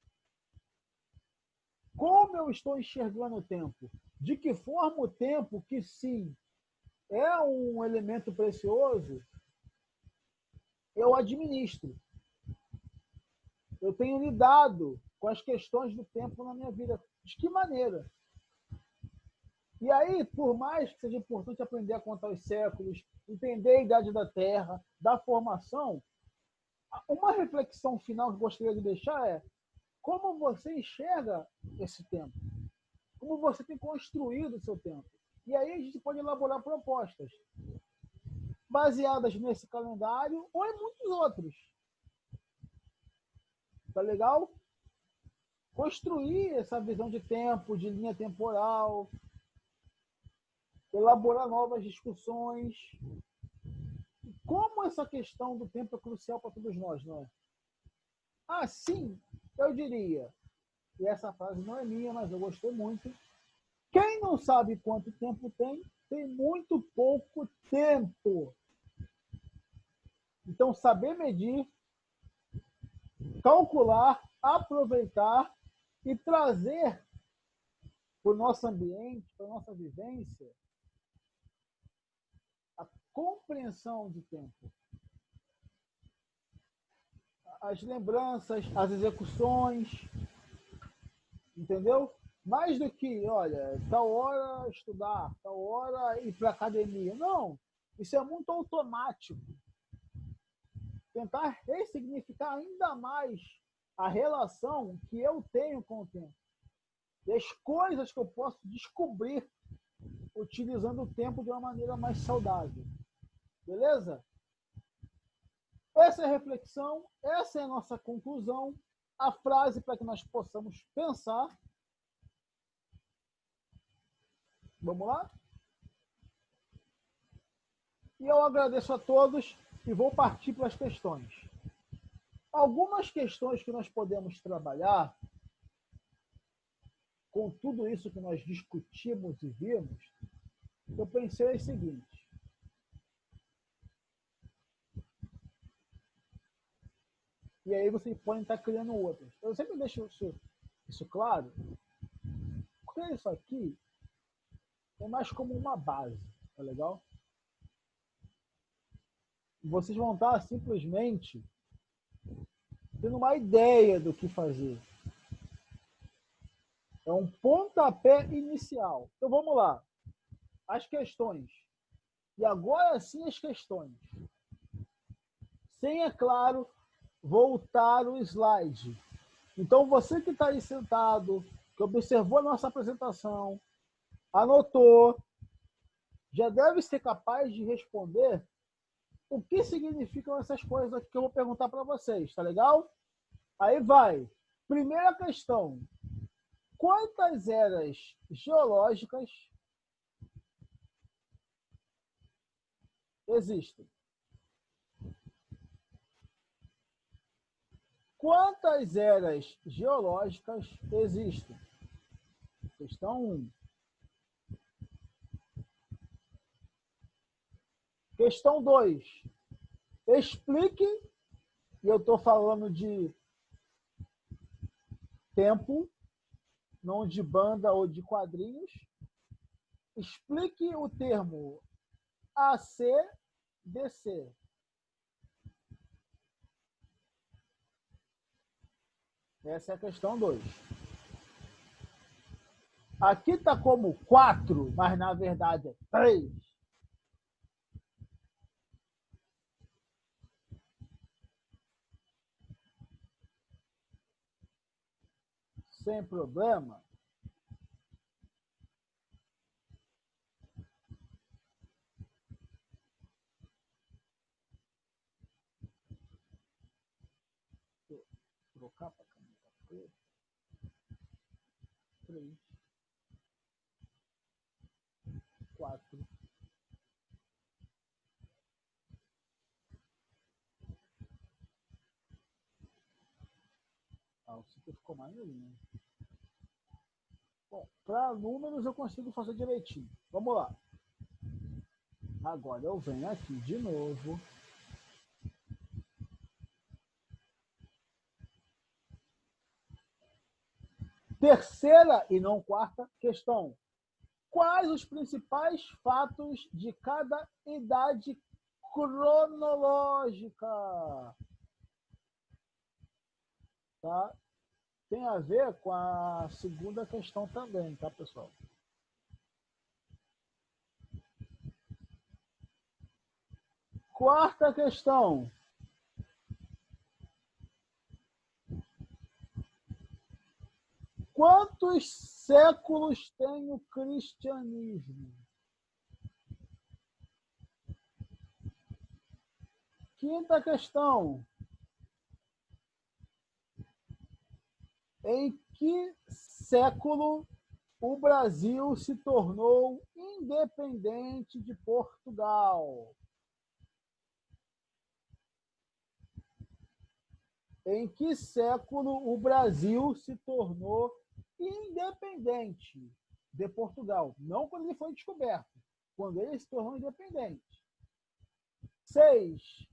Speaker 1: Como eu estou enxergando o tempo? De que forma o tempo, que sim, é um elemento precioso, eu administro. Eu tenho lidado com as questões do tempo na minha vida. De que maneira? E aí, por mais que seja importante aprender a contar os séculos, entender a idade da Terra, da formação, uma reflexão final que eu gostaria de deixar é como você enxerga esse tempo, como você tem construído o seu tempo. E aí a gente pode elaborar propostas baseadas nesse calendário ou em muitos outros. Tá legal? Construir essa visão de tempo, de linha temporal, elaborar novas discussões. Como essa questão do tempo é crucial para todos nós, não é? Assim, eu diria, e essa frase não é minha, mas eu gostei muito, quem não sabe quanto tempo tem, tem muito pouco tempo. Então, saber medir, calcular, aproveitar e trazer para o nosso ambiente, para a nossa vivência, a compreensão de tempo. As lembranças, as execuções, entendeu? Mais do que, olha, tal hora estudar, tal hora ir para a academia. Não, isso é muito automático. Tentar ressignificar ainda mais a relação que eu tenho com o tempo. E as coisas que eu posso descobrir utilizando o tempo de uma maneira mais saudável. Beleza? Essa é a reflexão, essa é a nossa conclusão, a frase para que nós possamos pensar. Vamos lá? E eu agradeço a todos e vou partir para as questões. Algumas questões que nós podemos trabalhar com tudo isso que nós discutimos e vimos, eu pensei o seguinte. E aí vocês podem estar criando outras. Eu sempre deixo isso claro, porque isso aqui é mais como uma base, tá legal? Vocês vão estar simplesmente tendo uma ideia do que fazer. É um pontapé inicial. Então vamos lá. As questões. E agora sim as questões. Sem, é claro, voltar o slide. Então você que está aí sentado, que observou a nossa apresentação, anotou, já deve ser capaz de responder o que significam essas coisas aqui que eu vou perguntar para vocês, tá legal? Aí vai. Primeira questão. Quantas eras geológicas existem? Quantas eras geológicas existem? Questão 1. Questão 2. Explique, e eu estou falando de tempo, não de banda ou de quadrinhos. Explique o termo ACDC. Essa é a questão 2. Aqui está como 4, mas na verdade é 3. Sem problema. Vou trocar para caneta preta. 3, 4. Ah, o ciclo ficou maneirinho. Bom, para números eu consigo fazer direitinho. Vamos lá. Agora eu venho aqui de novo. Terceira e não quarta questão. Quais os principais fatos de cada idade cronológica? Tá? Tem a ver com a segunda questão também, tá, pessoal? Quarta questão. Quantos séculos tem o cristianismo? Quinta questão. Em que século o Brasil se tornou independente de Portugal? Em que século o Brasil se tornou independente de Portugal? Não quando ele foi descoberto, quando ele se tornou independente. 6.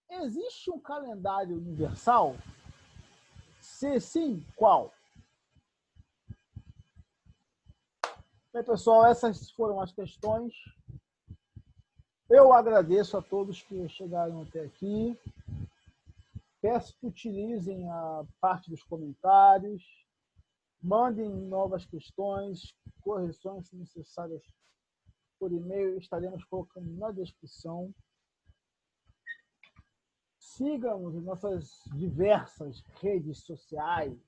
Speaker 1: Existe um calendário universal? Se sim, qual? Bem, pessoal, essas foram as questões. Eu agradeço a todos que chegaram até aqui. Peço que utilizem a parte dos comentários, mandem novas questões, correções se necessárias por e-mail, estaremos colocando na descrição. Sigam-nos em nossas diversas redes sociais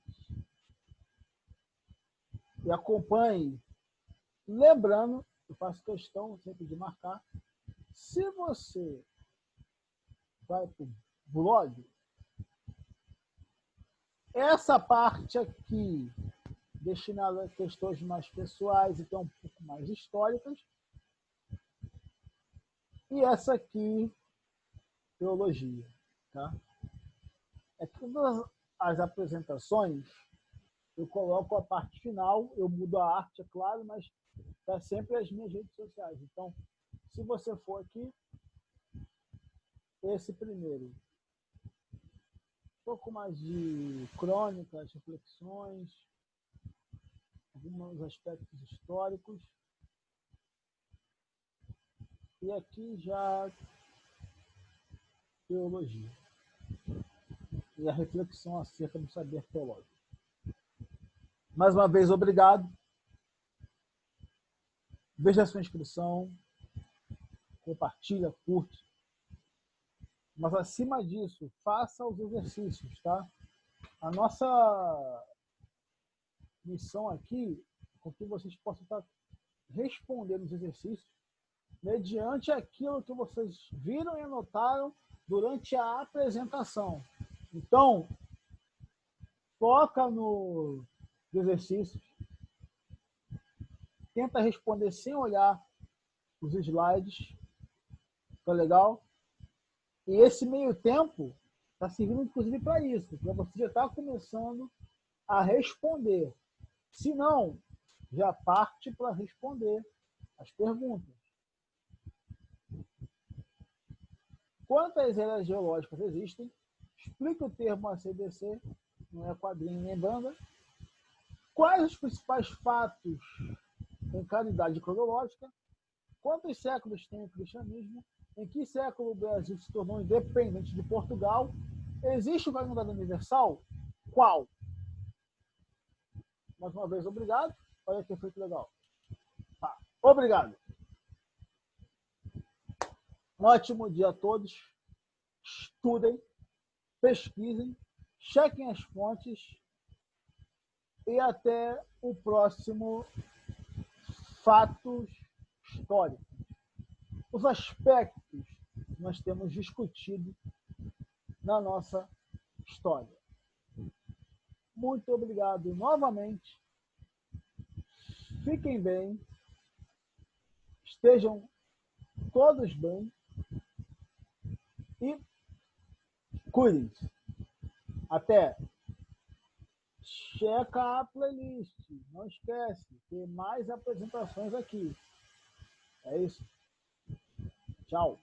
Speaker 1: e acompanhem. Lembrando, eu faço questão sempre de marcar, se você vai para o blog, essa parte aqui, destinada a questões mais pessoais e um pouco mais históricas, e essa aqui, teologia. Tá? É todas as apresentações, eu coloco a parte final, eu mudo a arte, é claro, mas está sempre as minhas redes sociais. Então, se você for aqui, esse primeiro, um pouco mais de crônicas, reflexões, alguns aspectos históricos. E aqui já teologia. E a reflexão acerca do saber teológico. Mais uma vez, obrigado. Veja a sua inscrição, compartilha, curte. Mas, acima disso, faça os exercícios, tá? A nossa missão aqui é que vocês possam estar respondendo os exercícios mediante aquilo que vocês viram e anotaram durante a apresentação. Então, foca nos exercícios, tenta responder sem olhar os slides, tá legal? E esse meio tempo está servindo, inclusive, para isso, para você já estar começando a responder. Se não, já parte para responder as perguntas. Quantas eras geológicas existem? Explica o termo ACDC, não é quadrinho nem banda. Quais os principais fatos em cada idade cronológica? Quantos séculos tem o cristianismo? Em que século o Brasil se tornou independente de Portugal? Existe o calendário universal? Qual? Mais uma vez, obrigado. Olha que efeito legal. Tá. Obrigado. Um ótimo dia a todos. Estudem, pesquisem, chequem as fontes e até o próximo Fatos Históricos. Os aspectos que nós temos discutido na nossa história. Muito obrigado novamente. Fiquem bem. Estejam todos bem. E cuidem-se. Até. Checa a playlist. Não esquece. Tem mais apresentações aqui. É isso. Tchau.